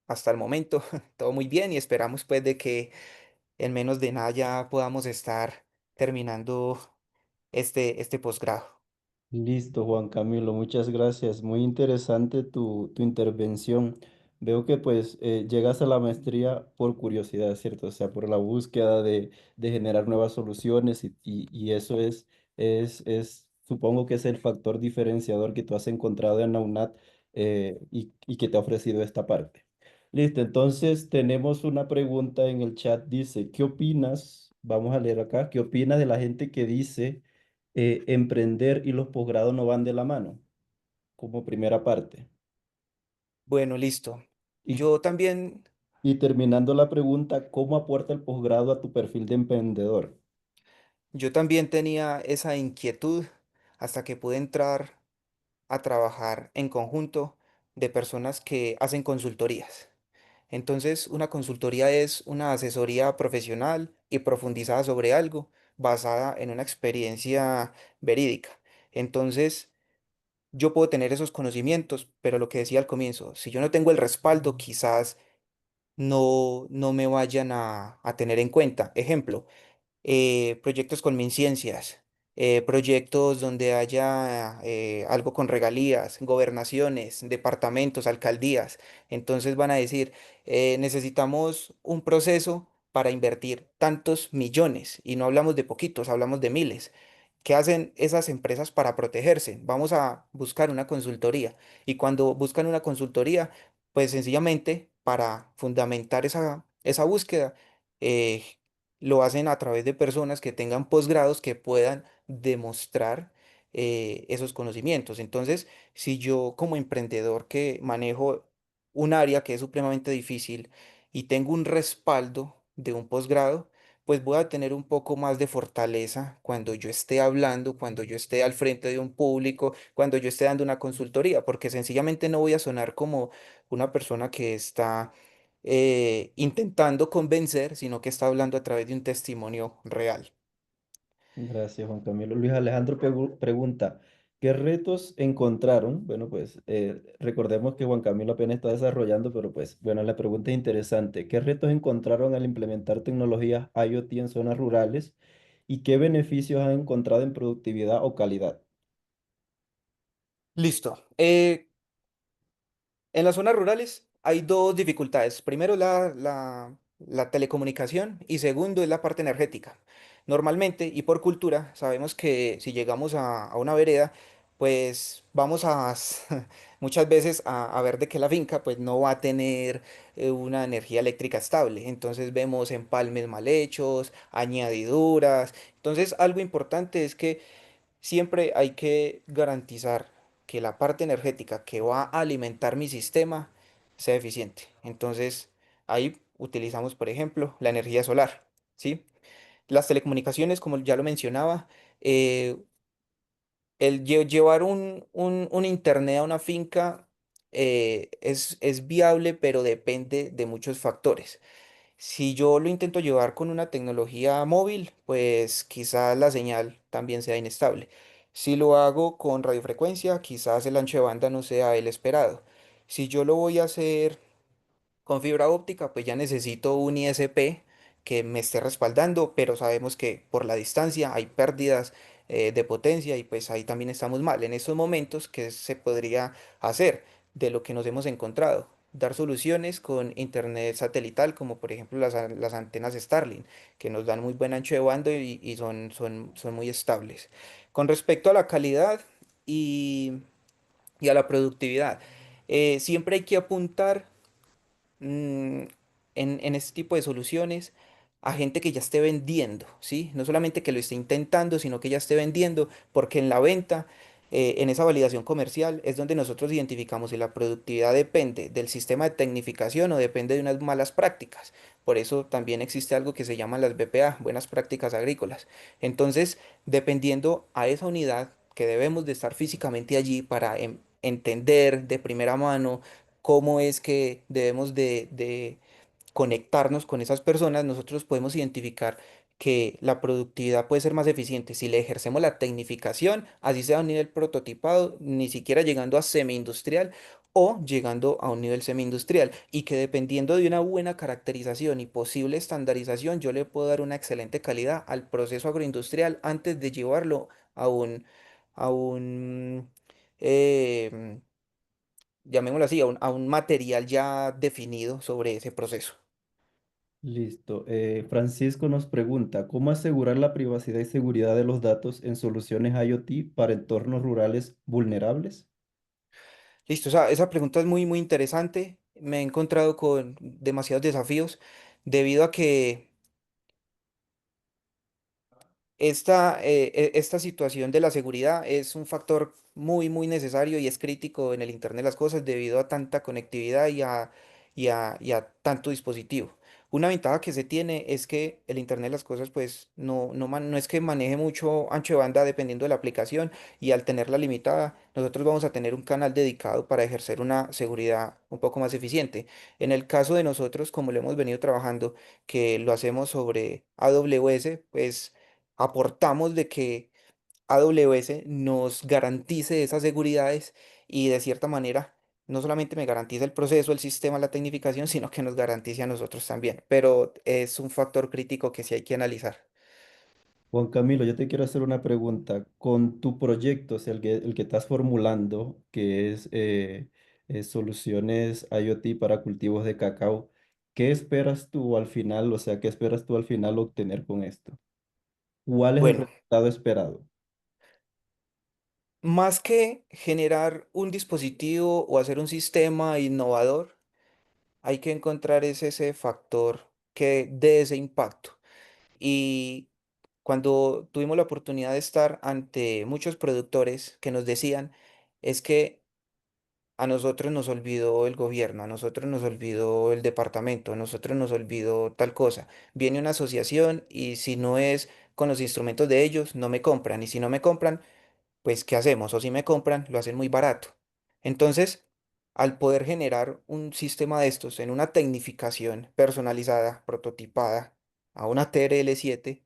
Hasta el momento todo muy bien y esperamos pues de que en menos de nada ya podamos estar terminando este posgrado. Listo, Juan Camilo, muchas gracias. Muy interesante tu intervención. Veo que pues llegas a la maestría por curiosidad, ¿cierto? O sea, por la búsqueda de generar nuevas soluciones y eso supongo que es el factor diferenciador que tú has encontrado en la UNAD y que te ha ofrecido esta parte. Listo, entonces tenemos una pregunta en el chat. Dice, ¿qué opinas? Vamos a leer acá. ¿Qué opinas de la gente que dice emprender y los posgrados no van de la mano, como primera parte? Bueno, listo. Y, Yo también y terminando la pregunta, ¿cómo aporta el posgrado a tu perfil de emprendedor? Yo también tenía esa inquietud hasta que pude entrar a trabajar en conjunto de personas que hacen consultorías. Entonces, una consultoría es una asesoría profesional y profundizada sobre algo basada en una experiencia verídica. Entonces, yo puedo tener esos conocimientos, pero lo que decía al comienzo, si yo no tengo el respaldo, quizás no me vayan a tener en cuenta. Ejemplo, proyectos con MinCiencias, proyectos donde haya algo con regalías, gobernaciones, departamentos, alcaldías. Entonces van a decir, necesitamos un proceso para invertir tantos millones, y no hablamos de poquitos, hablamos de miles. ¿Qué hacen esas empresas para protegerse? Vamos a buscar una consultoría. Y cuando buscan una consultoría, pues sencillamente para fundamentar esa búsqueda, eh, lo hacen a través de personas que tengan posgrados que puedan demostrar esos conocimientos. Entonces, si yo como emprendedor que manejo un área que es supremamente difícil y tengo un respaldo de un posgrado, pues voy a tener un poco más de fortaleza cuando yo esté hablando, cuando yo esté al frente de un público, cuando yo esté dando una consultoría, porque sencillamente no voy a sonar como una persona que está intentando convencer, sino que está hablando a través de un testimonio real. Gracias, Juan Camilo. Luis Alejandro pregunta, ¿qué retos encontraron? Bueno, pues recordemos que Juan Camilo apenas está desarrollando, pero pues bueno, la pregunta es interesante. ¿Qué retos encontraron al implementar tecnologías IoT en zonas rurales y qué beneficios han encontrado en productividad o calidad? Listo. En las zonas rurales hay dos dificultades. Primero, la telecomunicación y segundo es la parte energética. Normalmente y por cultura sabemos que si llegamos a una vereda, pues vamos muchas veces a ver de que la finca pues no va a tener una energía eléctrica estable. Entonces vemos empalmes mal hechos, añadiduras. Entonces algo importante es que siempre hay que garantizar que la parte energética que va a alimentar mi sistema sea eficiente. Entonces, ahí utilizamos, por ejemplo, la energía solar, ¿sí? Las telecomunicaciones, como ya lo mencionaba, eh, llevar un internet a una finca es viable, pero depende de muchos factores. Si yo lo intento llevar con una tecnología móvil, pues quizás la señal también sea inestable. Si lo hago con radiofrecuencia, quizás el ancho de banda no sea el esperado. Si yo lo voy a hacer con fibra óptica, pues ya necesito un ISP que me esté respaldando, pero sabemos que por la distancia hay pérdidas de potencia y pues ahí también estamos mal. En estos momentos, ¿qué se podría hacer de lo que nos hemos encontrado? Dar soluciones con internet satelital, como por ejemplo las antenas Starlink, que nos dan muy buen ancho de banda y son muy estables. Con respecto a la calidad y, y a la productividad, siempre hay que apuntar mm, en este tipo de soluciones a gente que ya esté vendiendo, ¿sí? No solamente que lo esté intentando, sino que ya esté vendiendo, porque en la venta, en esa validación comercial, es donde nosotros identificamos si la productividad depende del sistema de tecnificación o depende de unas malas prácticas. Por eso también existe algo que se llama las BPA, buenas prácticas agrícolas. Entonces, dependiendo a esa unidad que debemos de estar físicamente allí para entender de primera mano cómo es que debemos de conectarnos con esas personas, nosotros podemos identificar que la productividad puede ser más eficiente si le ejercemos la tecnificación, así sea a un nivel prototipado, ni siquiera llegando a semi-industrial o llegando a un nivel semi-industrial, y que dependiendo de una buena caracterización y posible estandarización, yo le puedo dar una excelente calidad al proceso agroindustrial antes de llevarlo a un em, llamémoslo así, a un material ya definido sobre ese proceso. Listo. Francisco nos pregunta, ¿cómo asegurar la privacidad y seguridad de los datos en soluciones IoT para entornos rurales vulnerables? Listo, esa pregunta es muy interesante. Me he encontrado con demasiados desafíos debido a que esta situación de la seguridad es un factor muy necesario y es crítico en el Internet de las cosas debido a tanta conectividad y a tanto dispositivo. Una ventaja que se tiene es que el Internet de las cosas pues no es que maneje mucho ancho de banda dependiendo de la aplicación, y al tenerla limitada nosotros vamos a tener un canal dedicado para ejercer una seguridad un poco más eficiente. En el caso de nosotros, como lo hemos venido trabajando, que lo hacemos sobre AWS, pues aportamos de que AWS nos garantice esas seguridades y de cierta manera no solamente me garantiza el proceso, el sistema, la tecnificación, sino que nos garantice a nosotros también. Pero es un factor crítico que sí hay que analizar. Juan Camilo, yo te quiero hacer una pregunta. Con tu proyecto, o sea, el que estás formulando, que es soluciones IoT para cultivos de cacao, ¿qué esperas tú al final? O sea, ¿qué esperas tú al final obtener con esto? ¿Cuál es el Bueno, resultado esperado? más que generar un dispositivo o hacer un sistema innovador, hay que encontrar ese factor que dé ese impacto. Y cuando tuvimos la oportunidad de estar ante muchos productores que nos decían, es que a nosotros nos olvidó el gobierno, a nosotros nos olvidó el departamento, a nosotros nos olvidó tal cosa. Viene una asociación y si no es con los instrumentos de ellos, no me compran. Y si no me compran, pues ¿qué hacemos? O si me compran, lo hacen muy barato. Entonces, al poder generar un sistema de estos en una tecnificación personalizada, prototipada, a una TRL7,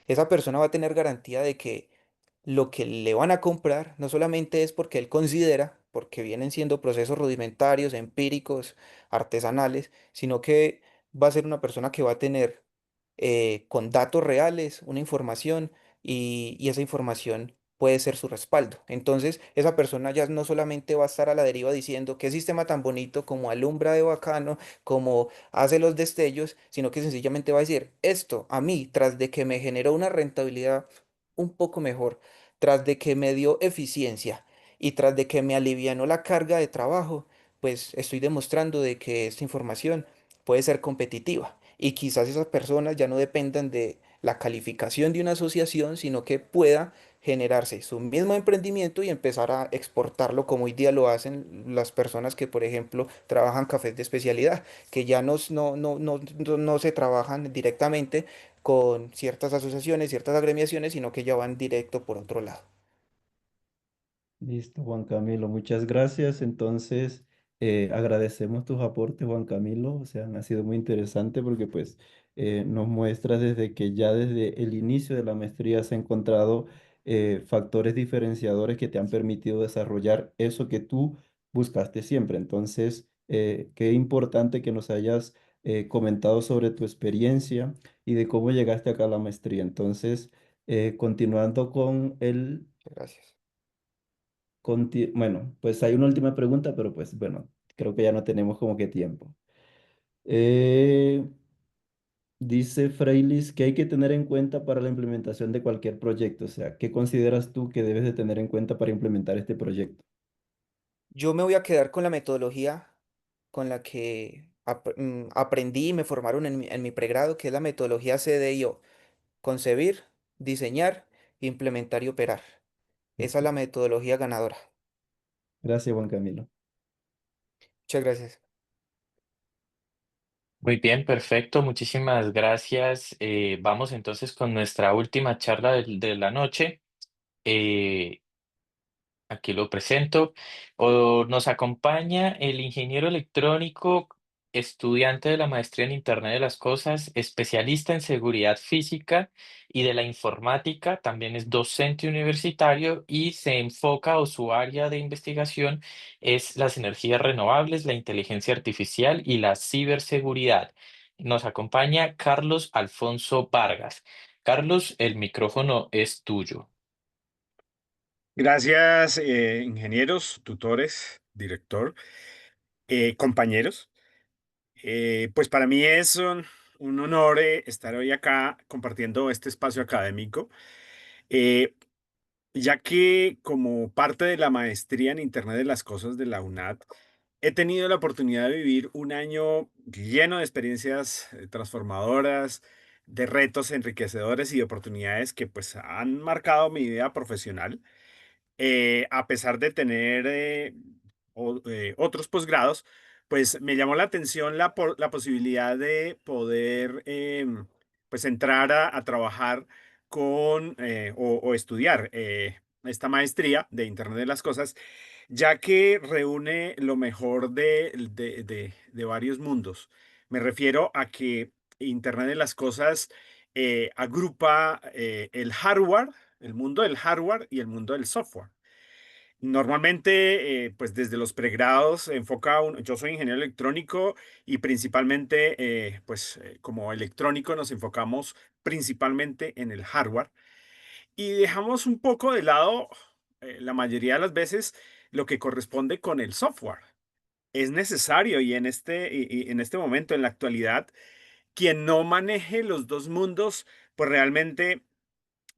esa persona va a tener garantía de que lo que le van a comprar no solamente es porque él considera, porque vienen siendo procesos rudimentarios, empíricos, artesanales, sino que va a ser una persona que va a tener con datos reales una información, y esa información puede ser su respaldo. Entonces, esa persona ya no solamente va a estar a la deriva diciendo qué sistema tan bonito, como alumbra de bacano, como hace los destellos, sino que sencillamente va a decir, esto a mí, tras de que me generó una rentabilidad un poco mejor, tras de que me dio eficiencia y tras de que me alivianó la carga de trabajo, pues estoy demostrando de que esta información puede ser competitiva, y quizás esas personas ya no dependan de la calificación de una asociación, sino que pueda generarse su mismo emprendimiento y empezar a exportarlo como hoy día lo hacen las personas que, por ejemplo, trabajan cafés de especialidad, que ya no se trabajan directamente con ciertas asociaciones, ciertas agremiaciones, sino que ya van directo por otro lado. Listo, Juan Camilo, muchas gracias. Entonces, agradecemos tus aportes, Juan Camilo. O sea, han sido muy interesante porque pues nos muestras desde que ya desde el inicio de la maestría se han encontrado factores diferenciadores que te han permitido desarrollar eso que tú buscaste siempre. Entonces, qué importante que nos hayas comentado sobre tu experiencia y de cómo llegaste acá a la maestría. Entonces, continuando con el Gracias. Bueno, pues hay una última pregunta, pero pues bueno, creo que ya no tenemos como que tiempo. Eh, Dice Freilis que hay que tener en cuenta para la implementación de cualquier proyecto. O sea, ¿qué consideras tú que debes de tener en cuenta para implementar este proyecto? Yo me voy a quedar con la metodología con la que aprendí y me formaron en mi pregrado, que es la metodología CDIO: concebir, diseñar, implementar y operar. Esa es Listo. la metodología ganadora. Gracias, Juan Camilo. Muchas gracias. Muy bien, perfecto. Muchísimas gracias. Vamos entonces con nuestra última charla de la noche. Eh, Aquí lo presento. Nos acompaña el ingeniero electrónico, estudiante de la maestría en Internet de las Cosas, especialista en seguridad física y de la informática. También es docente universitario y se enfoca o su área de investigación es las energías renovables, la inteligencia artificial y la ciberseguridad. Nos acompaña Carlos Alfonso Vargas. Carlos, el micrófono es tuyo. Gracias, ingenieros, tutores, director, compañeros. Pues para mí es un honor estar hoy acá compartiendo este espacio académico, eh, ya que como parte de la maestría en Internet de las Cosas de la UNAD, he tenido la oportunidad de vivir un año lleno de experiencias transformadoras, de retos enriquecedores y de oportunidades que pues han marcado mi vida profesional, a pesar de tener otros posgrados. Pues me llamó la atención la posibilidad de poder pues entrar a trabajar o estudiar esta maestría de Internet de las Cosas, ya que reúne lo mejor de varios mundos. Me refiero a que Internet de las Cosas agrupa el hardware, el mundo del hardware y el mundo del software. Normalmente, pues desde los pregrados se enfoca yo soy ingeniero electrónico y principalmente, como electrónico nos enfocamos principalmente en el hardware y dejamos un poco de lado, la mayoría de las veces, lo que corresponde con el software. Es necesario y en este momento, en la actualidad, quien no maneje los dos mundos, pues realmente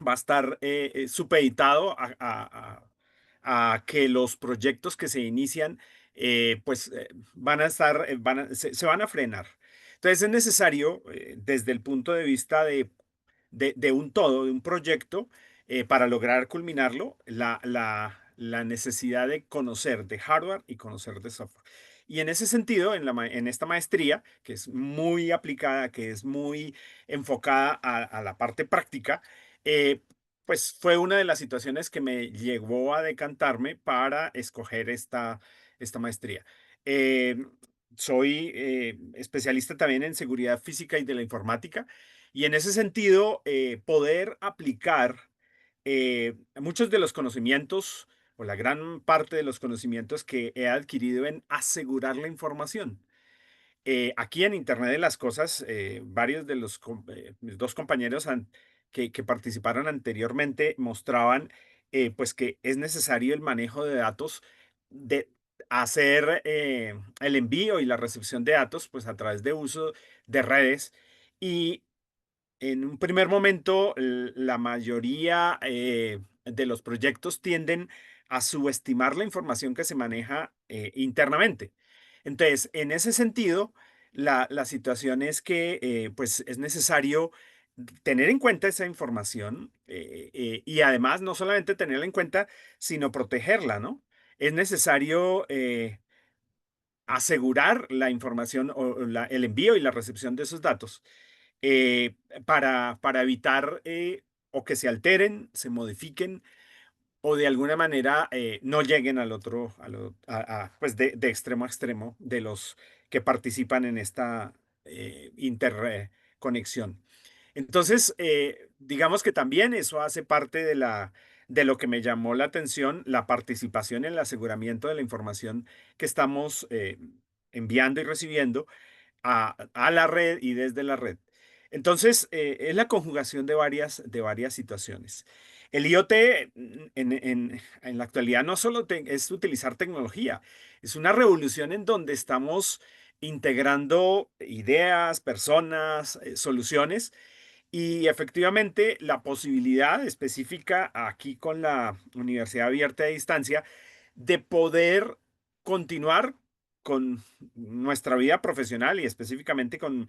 va a estar supeditado a que los proyectos que se inician van a estar, se van a frenar. Entonces es necesario, desde el punto de vista de un todo, de un proyecto, para lograr culminarlo, la necesidad de conocer de hardware y conocer de software. Y en ese sentido, en esta maestría, que es muy aplicada, que es muy enfocada a la parte práctica, eh, pues fue una de las situaciones que me llevó a decantarme para escoger esta maestría. Eh, Soy especialista también en seguridad física y de la informática, y en ese sentido, poder aplicar muchos de los conocimientos o la gran parte de los conocimientos que he adquirido en asegurar la información. Aquí en Internet de las Cosas, varios de mis dos compañeros que participaron anteriormente mostraban pues que es necesario el manejo de datos, de hacer el envío y la recepción de datos pues a través de uso de redes. Y en un primer momento, la mayoría de los proyectos tienden a subestimar la información que se maneja internamente. Entonces, en ese sentido, la situación es que pues es necesario tener en cuenta esa información y además no solamente tenerla en cuenta, sino protegerla, ¿no? Es necesario asegurar la información o el envío y la recepción de esos datos eh, para evitar o que se alteren, se modifiquen o de alguna manera no lleguen al otro, pues de extremo a extremo de los que participan en esta interconexión. Entonces, digamos que también eso hace parte de lo que me llamó la atención, la participación en el aseguramiento de la información que estamos enviando y recibiendo a la red y desde la red. Entonces, es la conjugación de varias situaciones. El IoT en la actualidad no solo es utilizar tecnología, es una revolución en donde estamos integrando ideas, personas, soluciones y efectivamente la posibilidad específica aquí con la Universidad Abierta de Distancia de poder continuar con nuestra vida profesional y específicamente con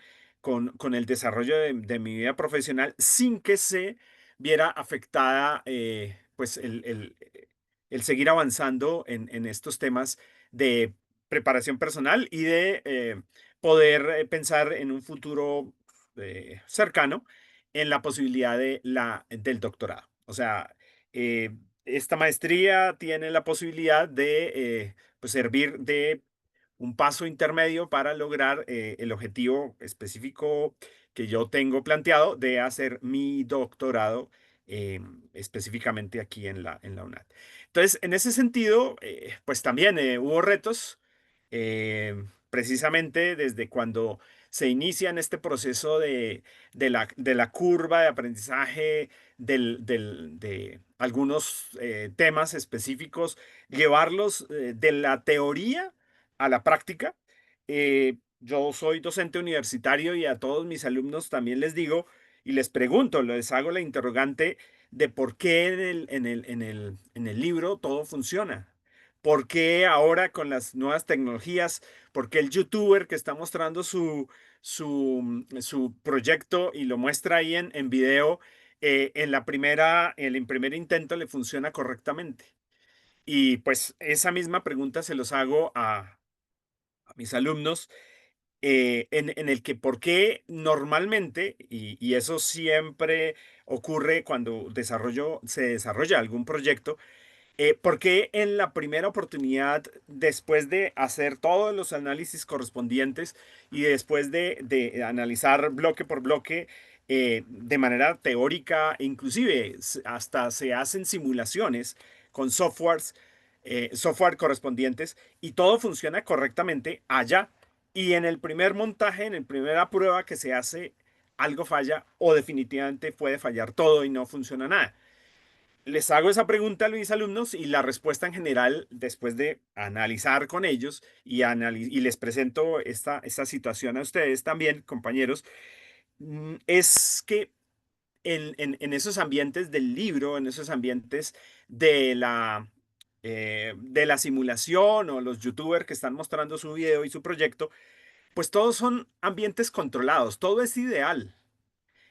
el desarrollo de mi vida profesional sin que se viera afectada pues el seguir avanzando en estos temas de preparación personal y de poder pensar en un futuro cercano en la posibilidad del doctorado. O sea, eh, esta maestría tiene la posibilidad de pues servir de un paso intermedio para lograr el objetivo específico que yo tengo planteado de hacer mi doctorado específicamente aquí en la UNAD. Entonces, en ese sentido, pues también hubo retos, precisamente desde cuando se inicia en este proceso de la curva de aprendizaje de algunos temas específicos, llevarlos de la teoría a la práctica. Yo soy docente universitario y a todos mis alumnos también les digo y les pregunto, les hago la interrogante de por qué en el libro todo funciona. ¿Por qué ahora con las nuevas tecnologías? ¿Por qué el youtuber que está mostrando su proyecto y lo muestra ahí en video, en el primer intento le funciona correctamente? Y pues esa misma pregunta se los hago a mis alumnos, en el que por qué normalmente, y eso siempre ocurre cuando se desarrolla algún proyecto, ¿por qué en la primera oportunidad, después de hacer todos los análisis correspondientes y después de analizar bloque por bloque de manera teórica, inclusive hasta se hacen simulaciones con software correspondientes y todo funciona correctamente allá? Y en el primer montaje, en la primera prueba que se hace, algo falla o definitivamente puede fallar todo y no funciona nada. Les hago esa pregunta a mis alumnos y la respuesta en general, después de analizar con ellos y les presento esta situación a ustedes también, compañeros, es que en esos ambientes del libro, en esos ambientes de de la simulación o los youtubers que están mostrando su video y su proyecto, pues todos son ambientes controlados, todo es ideal.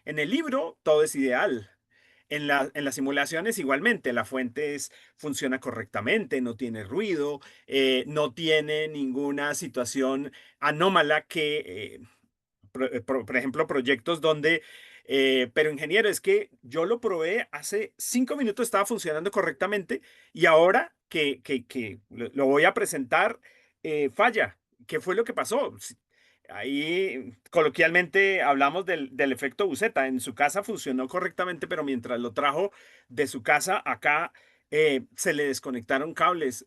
En el libro todo es ideal. En las simulaciones igualmente, funciona correctamente, no tiene ruido, no tiene ninguna situación anómala por ejemplo, proyectos donde, pero ingeniero, es que yo lo probé hace 5 minutos, estaba funcionando correctamente y ahora que lo voy a presentar, falla. ¿Qué fue lo que pasó? Ahí coloquialmente hablamos del efecto Buceta. En su casa funcionó correctamente, pero mientras lo trajo de su casa acá, se le desconectaron cables,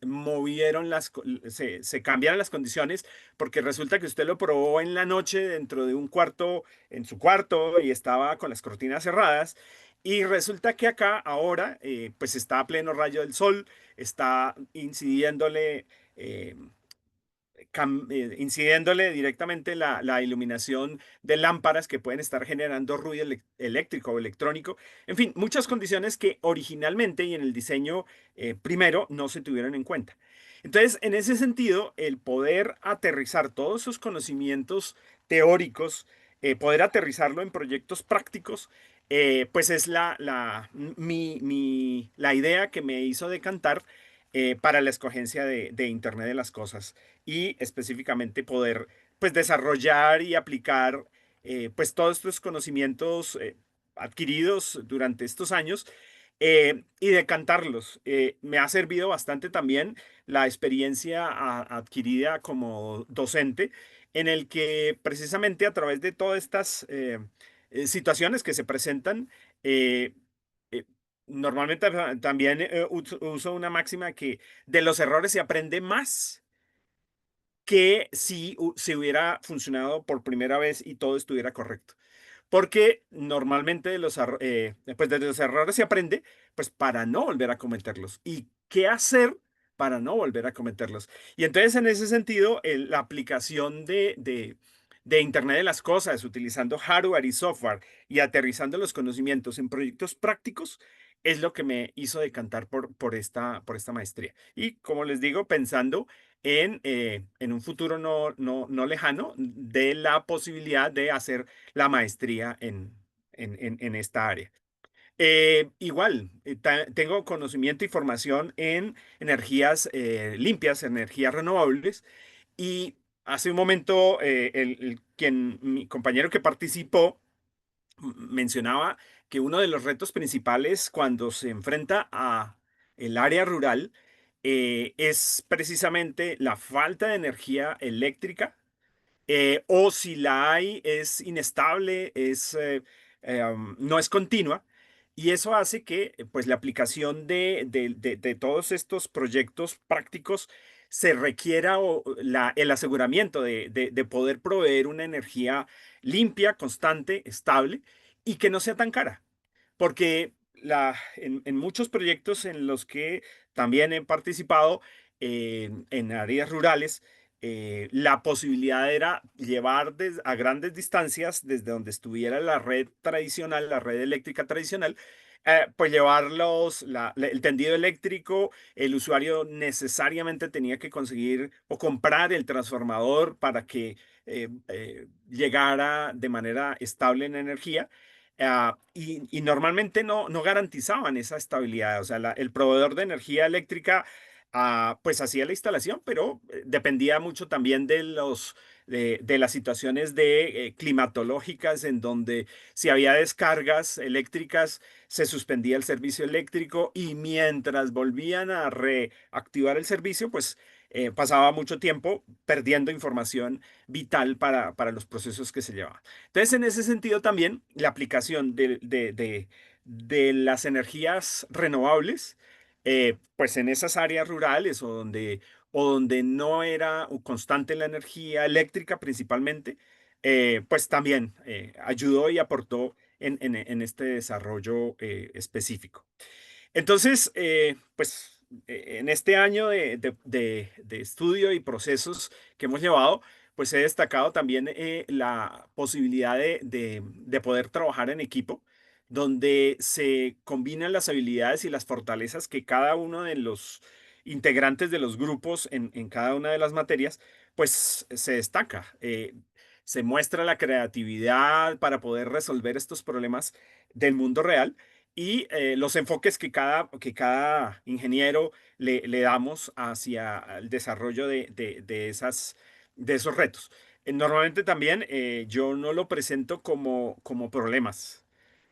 se cambiaron las condiciones, porque resulta que usted lo probó en la noche dentro de un cuarto, en su cuarto, y estaba con las cortinas cerradas. Y resulta que acá ahora, pues está a pleno rayo del sol, está incidiéndole directamente la iluminación de lámparas que pueden estar generando ruido eléctrico o electrónico. En fin, muchas condiciones que originalmente y en el diseño primero no se tuvieron en cuenta. Entonces, en ese sentido, el poder aterrizar todos esos conocimientos teóricos poder aterrizarlo en proyectos prácticos, pues es la idea que me hizo decantar para la escogencia de Internet de las Cosas y específicamente poder pues desarrollar y aplicar pues todos estos conocimientos adquiridos durante estos años y decantarlos. Me ha servido bastante también la experiencia adquirida como docente, en el que precisamente a través de todas estas situaciones que se presentan, eh, eh, normalmente también uso una máxima que de los errores se aprende más que si se hubiera funcionado por primera vez y todo estuviera correcto. Porque normalmente pues de los errores se aprende, pues para no volver a cometerlos. ¿Y qué hacer para no volver a cometerlos? Y entonces en ese sentido, la aplicación de Internet de las Cosas, utilizando hardware y software y aterrizando los conocimientos en proyectos prácticos, es lo que me hizo decantar por esta maestría. Y como les digo, pensando en un futuro no lejano de la posibilidad de hacer la maestría en esta área. Igual, tengo conocimiento y formación en energías limpias, energías renovables, y hace un momento mi compañero que participó mencionaba que uno de los retos principales cuando se enfrenta a el área rural es precisamente la falta de energía eléctrica, o si la hay es inestable, no es continua. Y eso hace que pues, la aplicación de todos estos proyectos prácticos se requiera el aseguramiento de poder proveer una energía limpia, constante, estable y que no sea tan cara. Porque en muchos proyectos en los que también he participado en áreas rurales, la posibilidad era llevar a grandes distancias desde donde estuviera la red tradicional, la red eléctrica tradicional, pues llevarlos, el tendido eléctrico, el usuario necesariamente tenía que conseguir o comprar el transformador para que llegara de manera estable en energía. Y normalmente no garantizaban esa estabilidad. O sea, el proveedor de energía eléctrica pues hacía la instalación, pero dependía mucho también de las situaciones climatológicas en donde si había descargas eléctricas se suspendía el servicio eléctrico y mientras volvían a reactivar el servicio, pues pasaba mucho tiempo perdiendo información vital para los procesos que se llevaban. Entonces, en ese sentido también la aplicación de las energías renovables, pues en esas áreas rurales o donde no era constante la energía eléctrica principalmente, pues también ayudó y aportó en este desarrollo específico. Entonces, pues en este año de estudio y procesos que hemos llevado, pues he destacado también la posibilidad de poder trabajar en equipo, donde se combinan las habilidades y las fortalezas que cada uno de los integrantes de los grupos en cada una de las materias, pues se destaca. Se muestra la creatividad para poder resolver estos problemas del mundo real y los enfoques que cada ingeniero le damos hacia el desarrollo de esos retos. Normalmente también yo no lo presento como problemas,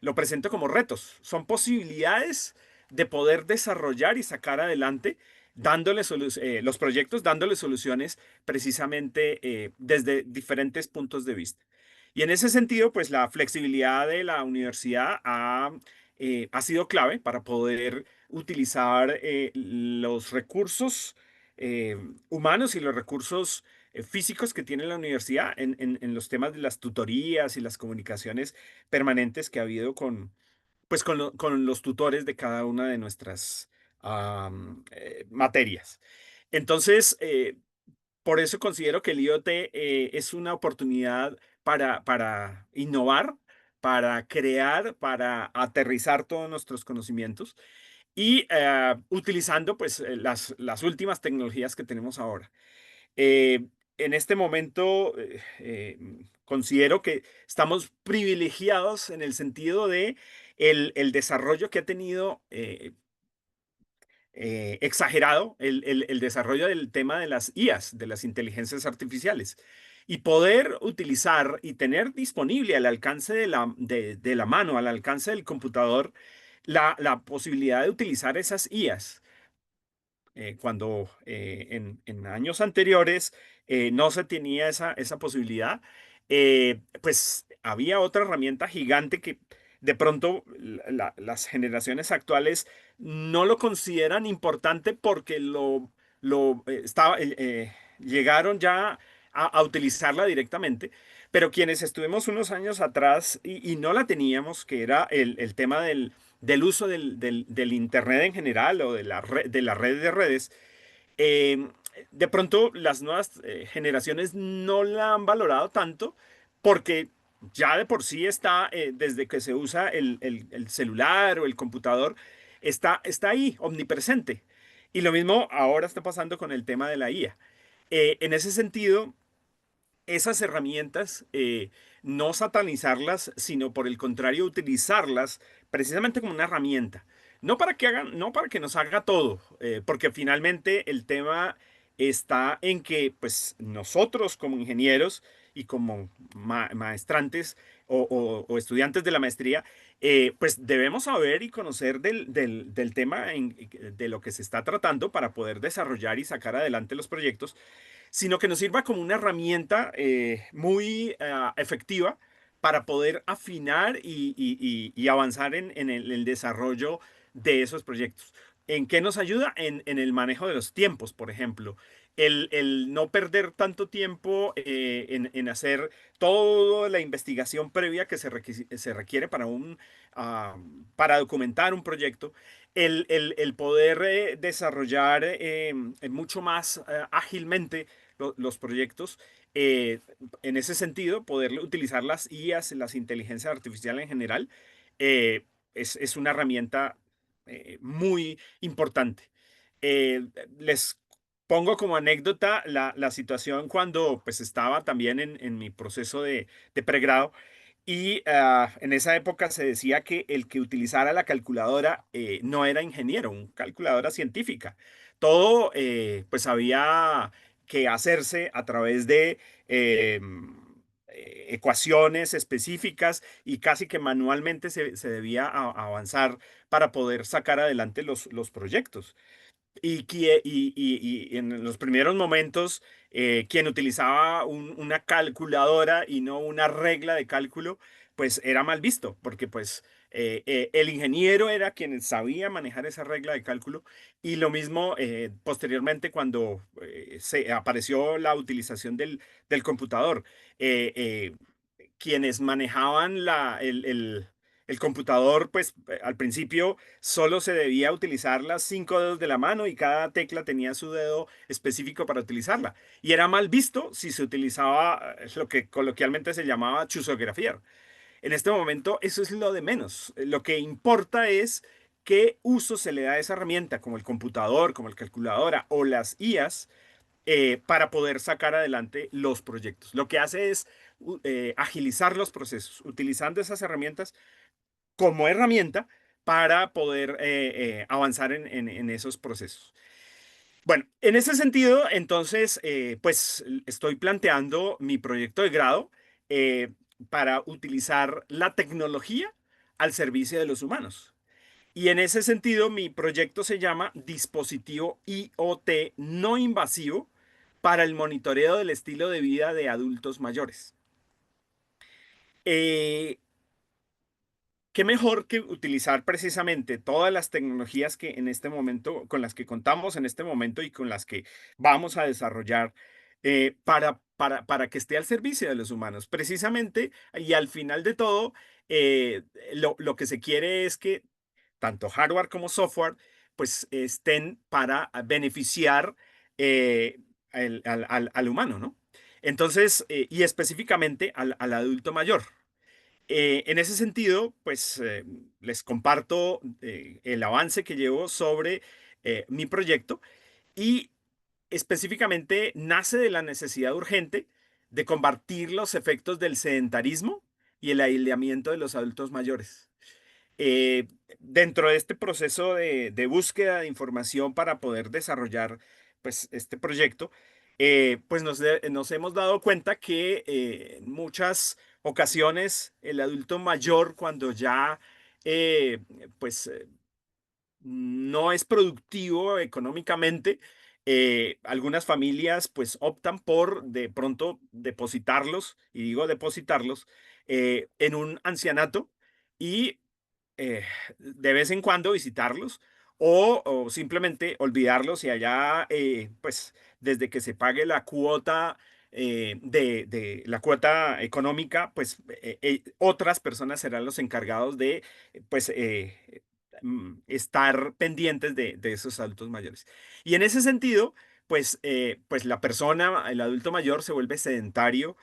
lo presento como retos. Son posibilidades de poder desarrollar y sacar adelante los proyectos, dándole soluciones precisamente desde diferentes puntos de vista. Y en ese sentido, pues la flexibilidad de la universidad ha sido clave para poder utilizar los recursos humanos y los recursos físicos que tiene la universidad en los temas de las tutorías y las comunicaciones permanentes que ha habido con los tutores de cada una de nuestras materias. Entonces, por eso considero que el IoT es una oportunidad para innovar, para crear, para aterrizar todos nuestros conocimientos y utilizando pues las últimas tecnologías que tenemos ahora. Eh, en este momento considero que estamos privilegiados en el sentido de el desarrollo que ha tenido exagerado el desarrollo del tema de las IAs, de las inteligencias artificiales, y poder utilizar y tener disponible al alcance de la mano, al alcance del computador, la posibilidad de utilizar esas IAs cuando en años anteriores no se tenía esa posibilidad, pues había otra herramienta gigante que de pronto las generaciones actuales no lo consideran importante porque llegaron ya a utilizarla directamente, pero quienes estuvimos unos años atrás y no la teníamos, que era el tema del uso del Internet en general o de la red de redes, eh, de pronto las nuevas generaciones no la han valorado tanto porque ya de por sí está, desde que se usa el celular o el computador, está ahí, omnipresente. Y lo mismo ahora está pasando con el tema de la IA. En ese sentido, esas herramientas, no satanizarlas, sino por el contrario, utilizarlas precisamente como una herramienta. No para que nos haga todo, porque finalmente el tema está en que pues nosotros como ingenieros y como maestrantes o estudiantes de la maestría, pues debemos saber y conocer del tema de lo que se está tratando para poder desarrollar y sacar adelante los proyectos, sino que nos sirva como una herramienta muy efectiva para poder afinar y avanzar en el desarrollo de esos proyectos. ¿En qué nos ayuda? En el manejo de los tiempos, por ejemplo. El no perder tanto tiempo en hacer toda la investigación previa que se requiere para documentar un proyecto, el poder desarrollar mucho más ágilmente los proyectos. eh, en ese sentido, poder utilizar las IAs, las inteligencias artificiales en general, es una herramienta muy importante. Eh, Les pongo como anécdota la situación cuando pues estaba también en mi proceso de pregrado y en esa época se decía que el que utilizara la calculadora no era ingeniero, una calculadora científica. Todo pues había que hacerse a través de ecuaciones específicas y casi que manualmente se debía avanzar para poder sacar adelante los proyectos. Y en los primeros momentos, quien utilizaba una calculadora y no una regla de cálculo, pues era mal visto, porque pues el ingeniero era quien sabía manejar esa regla de cálculo. Y lo mismo posteriormente cuando se apareció la utilización del computador. Eh, Quienes manejaban el computador, pues al principio solo se debía utilizar las 5 dedos de la mano y cada tecla tenía su dedo específico para utilizarla. Y era mal visto si se utilizaba lo que coloquialmente se llamaba chuzografiar. En este momento eso es lo de menos. Lo que importa es qué uso se le da a esa herramienta, como el computador, como la calculadora o las IAs, para poder sacar adelante los proyectos. Lo que hace es agilizar los procesos, utilizando esas herramientas como herramienta para poder avanzar en esos procesos. Bueno, en ese sentido, entonces, pues estoy planteando mi proyecto de grado eh, para utilizar la tecnología al servicio de los humanos. Y en ese sentido, mi proyecto se llama Dispositivo IoT no invasivo para el monitoreo del estilo de vida de adultos mayores. Eh, ¿Qué mejor que utilizar precisamente todas las tecnologías que en este momento, con las que contamos en este momento y con las que vamos a desarrollar para que esté al servicio de los humanos? Precisamente, y al final de todo, lo que se quiere es que tanto hardware como software, pues estén para beneficiar al humano, ¿no? Entonces, y específicamente al adulto mayor. En ese sentido, pues les comparto el avance que llevo sobre mi proyecto y específicamente nace de la necesidad urgente de combatir los efectos del sedentarismo y el aislamiento de los adultos mayores. Eh, Dentro de este proceso de búsqueda de información para poder desarrollar pues, este proyecto, pues nos hemos dado cuenta que en muchas ocasiones el adulto mayor, cuando ya eh, pues no es productivo económicamente, algunas familias pues optan por de pronto depositarlos, y digo depositarlos, en un ancianato y de vez en cuando visitarlos o simplemente olvidarlos y allá, pues desde que se pague la cuota de la cuota económica, pues otras personas serán los encargados de, pues, estar pendientes de esos adultos mayores. Y en ese sentido, pues la persona, el adulto mayor se vuelve sedentario,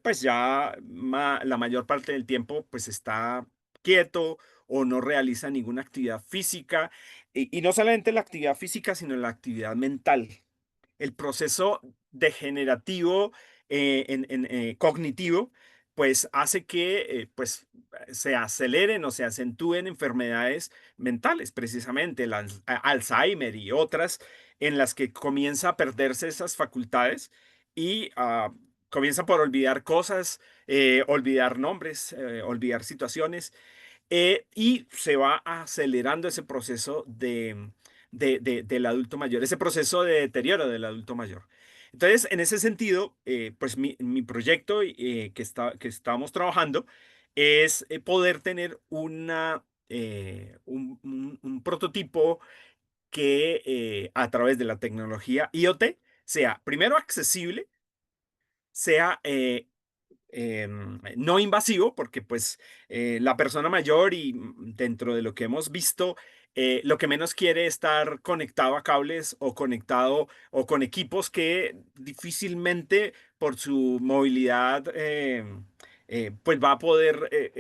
pues ya la mayor parte del tiempo pues está quieto o no realiza ninguna actividad física. Y no solamente la actividad física, sino la actividad mental. El proceso degenerativo cognitivo, pues hace que pues, se aceleren o se acentúen enfermedades mentales, precisamente Alzheimer y otras, en las que comienza a perderse esas facultades y comienza por olvidar cosas, olvidar nombres, olvidar situaciones, y se va acelerando ese proceso del adulto mayor, ese proceso de deterioro del adulto mayor. Entonces, en ese sentido, pues mi proyecto que estamos trabajando es poder tener un prototipo que a través de la tecnología IoT sea primero accesible, sea no invasivo, porque pues la persona mayor y dentro de lo que hemos visto, lo que menos quiere es estar conectado a cables o conectado o con equipos que difícilmente por su movilidad pues va a poder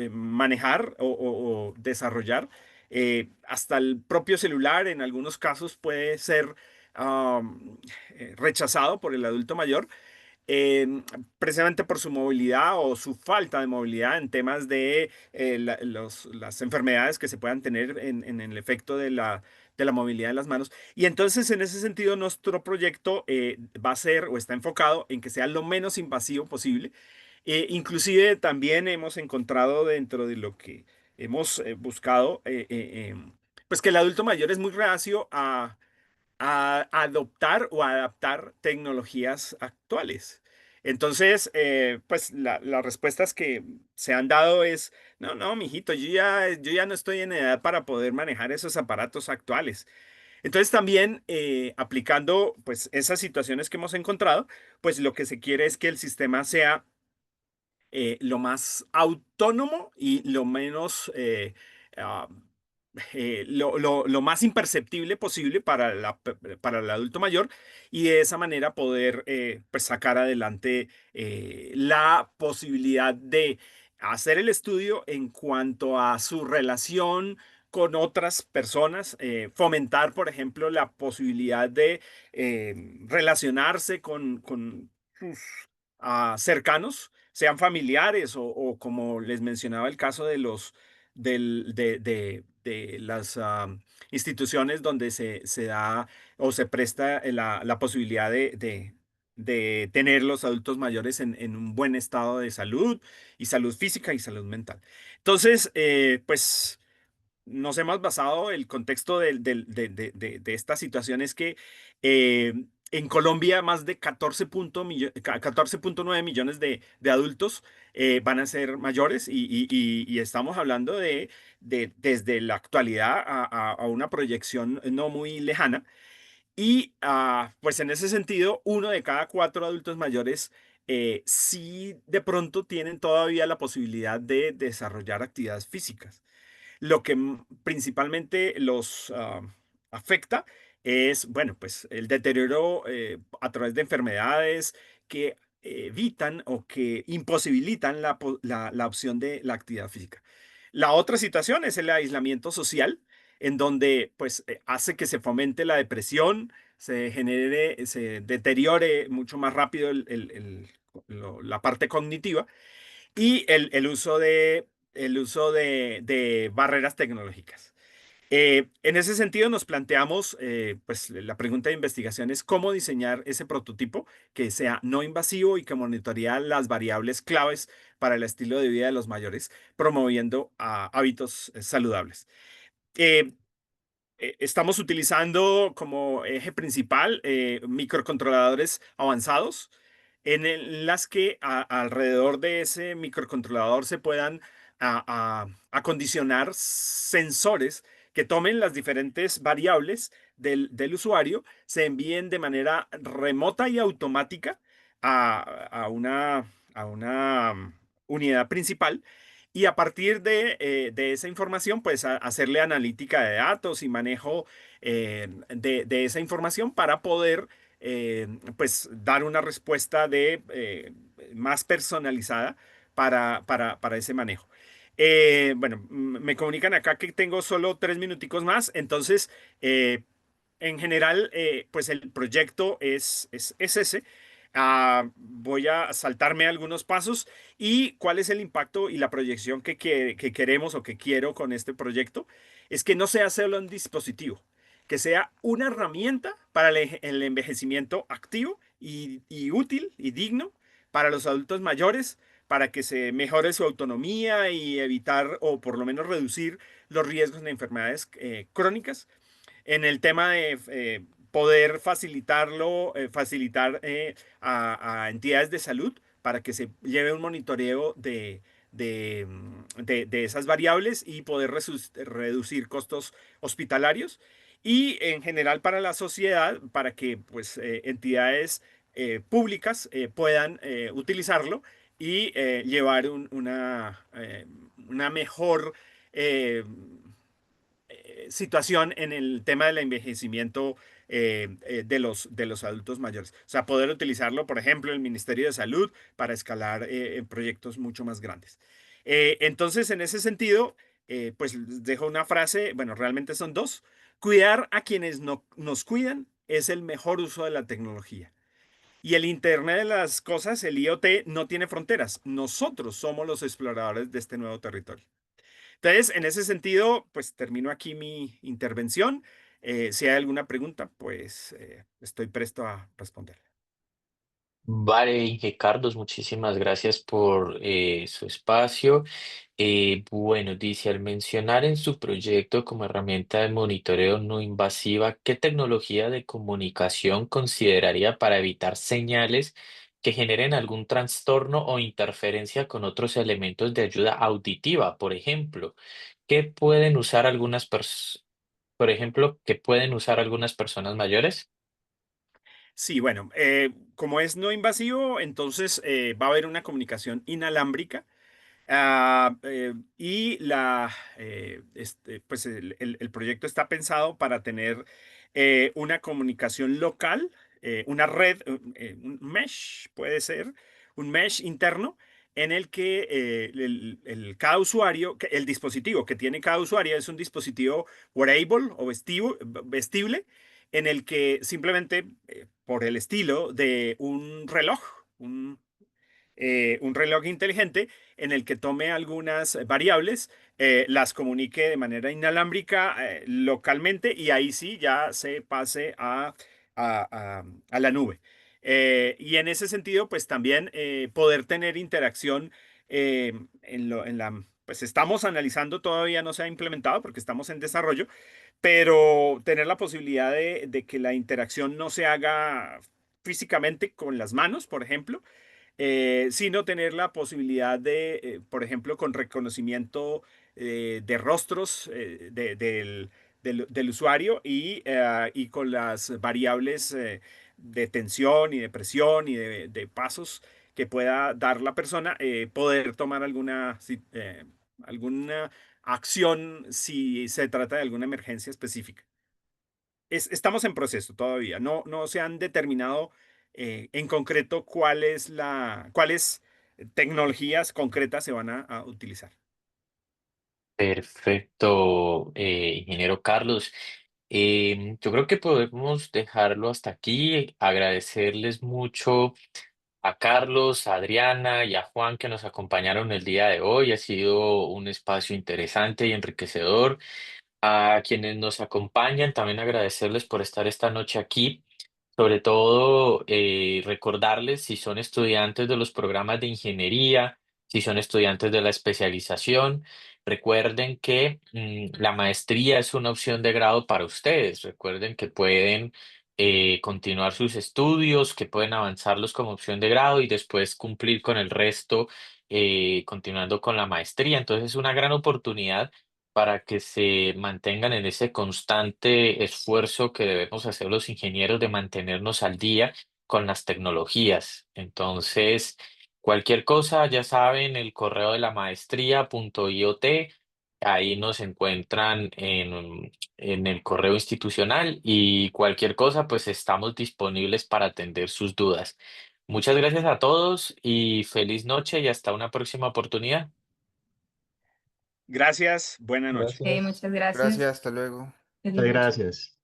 manejar o desarrollar. Hasta el propio celular en algunos casos puede ser rechazado por el adulto mayor, eh, precisamente por su movilidad o su falta de movilidad en temas de las enfermedades que se puedan tener en el efecto de la movilidad de las manos. Y entonces, en ese sentido, nuestro proyecto va a ser o está enfocado en que sea lo menos invasivo posible. Inclusive también hemos encontrado dentro de lo que hemos buscado, pues que el adulto mayor es muy reacio a adoptar o adaptar tecnologías actuales. Entonces, pues las respuestas que se han dado es, no, no, mijito, yo ya no estoy en edad para poder manejar esos aparatos actuales. Entonces también aplicando pues esas situaciones que hemos encontrado, pues lo que se quiere es que el sistema sea lo más autónomo y lo menos ah, lo más imperceptible posible para para el adulto mayor, y de esa manera poder pues sacar adelante la posibilidad de hacer el estudio en cuanto a su relación con otras personas, fomentar, por ejemplo, la posibilidad de relacionarse con sus cercanos, sean familiares o como les mencionaba el caso de de las instituciones donde se da o se presta la posibilidad de tener los adultos mayores en un buen estado de salud y salud física y salud mental. Entonces, pues nos hemos basado el contexto de esta situación es que eh, en Colombia más de 14.9 millones de adultos van a ser mayores y estamos hablando desde la actualidad a una proyección no muy lejana. Y pues en ese sentido, uno de cada cuatro adultos mayores sí de pronto tienen todavía la posibilidad de desarrollar actividades físicas. Lo que principalmente los afecta es, bueno, pues el deterioro a través de enfermedades que evitan o que imposibilitan la opción de la actividad física. La otra situación es el aislamiento social, en donde pues hace que se fomente la depresión, se deteriore mucho más rápido la parte cognitiva y el uso de barreras tecnológicas. En ese sentido, nos planteamos, pues la pregunta de investigación es cómo diseñar ese prototipo que sea no invasivo y que monitorea las variables claves para el estilo de vida de los mayores, promoviendo hábitos saludables. Eh, Estamos utilizando como eje principal microcontroladores avanzados las que alrededor de ese microcontrolador se puedan acondicionar sensores que tomen las diferentes variables del usuario, se envíen de manera remota y automática a, a una unidad principal y a partir de esa información, pues hacerle analítica de datos y manejo de esa información para poder pues dar una respuesta más personalizada para ese manejo. Bueno, me comunican acá que tengo solo 3 minuticos más, entonces en general, pues el proyecto es ese. Voy a saltarme algunos pasos y cuál es el impacto y la proyección que queremos o que quiero con este proyecto. Es que no sea solo un dispositivo, que sea una herramienta para el envejecimiento activo y útil y digno para los adultos mayores, para que se mejore su autonomía y evitar o por lo menos reducir los riesgos de enfermedades crónicas en el tema de poder facilitar a entidades de salud para que se lleve un monitoreo de esas variables y poder reducir costos hospitalarios y en general para la sociedad para que pues entidades públicas puedan utilizarlo y llevar una mejor eh, situación en el tema del envejecimiento de los adultos mayores. O sea, poder utilizarlo, por ejemplo, el Ministerio de Salud para escalar en proyectos mucho más grandes. Entonces, en ese sentido, pues les dejo una frase, bueno, realmente son dos. Cuidar a quienes no, nos cuidan es el mejor uso de la tecnología. Y el Internet de las Cosas, el IoT, no tiene fronteras. Nosotros somos los exploradores de este nuevo territorio. Entonces, en ese sentido, pues termino aquí mi intervención. Si hay alguna pregunta, pues estoy presto a responder. Vale, Inge Carlos, muchísimas gracias por su espacio. Bueno, dice, al mencionar en su proyecto como herramienta de monitoreo no invasiva, ¿qué tecnología de comunicación consideraría para evitar señales que generen algún trastorno o interferencia con otros elementos de ayuda auditiva? Por ejemplo, ¿qué pueden usar por ejemplo, qué pueden usar algunas personas mayores? Sí, bueno, como es no invasivo, entonces va a haber una comunicación inalámbrica. Y pues el proyecto está pensado para tener una comunicación local, una red, un mesh puede ser, un mesh interno en el que cada usuario, el dispositivo que tiene cada usuario es un dispositivo wearable o vestible, en el que simplemente por el estilo de un reloj, un reloj inteligente en el que tome algunas variables, las comunique de manera inalámbrica localmente y ahí sí ya se pase a la nube. Y en ese sentido, pues también poder tener interacción pues estamos analizando, todavía no se ha implementado porque estamos en desarrollo, pero tener la posibilidad de que la interacción no se haga físicamente con las manos, por ejemplo, sino tener la posibilidad por ejemplo, con reconocimiento de rostros del usuario y con las variables de tensión y de presión y de pasos que pueda dar la persona, poder tomar alguna acción si se trata de alguna emergencia específica. Estamos en proceso todavía. No se han determinado en concreto cuáles tecnologías concretas se van a utilizar. Perfecto, ingeniero Carlos. Yo creo que podemos dejarlo hasta aquí, agradecerles mucho a Carlos, a Adriana y a Juan que nos acompañaron el día de hoy. Ha sido un espacio interesante y enriquecedor. A quienes nos acompañan, también agradecerles por estar esta noche aquí. Sobre todo, recordarles si son estudiantes de los programas de ingeniería, si son estudiantes de la especialización, recuerden que la maestría es una opción de grado para ustedes. Recuerden que pueden continuar sus estudios, que pueden avanzarlos como opción de grado y después cumplir con el resto, continuando con la maestría. Entonces, es una gran oportunidad para que se mantengan en ese constante esfuerzo que debemos hacer los ingenieros de mantenernos al día con las tecnologías. Entonces, cualquier cosa, ya saben, el correo de la maestría.iot, ahí nos encuentran en el correo institucional y cualquier cosa, pues estamos disponibles para atender sus dudas. Muchas gracias a todos y feliz noche y hasta una próxima oportunidad. Gracias, buena noche. Muchas Gracias, gracias. hasta luego. Feliz Muchas noche. gracias.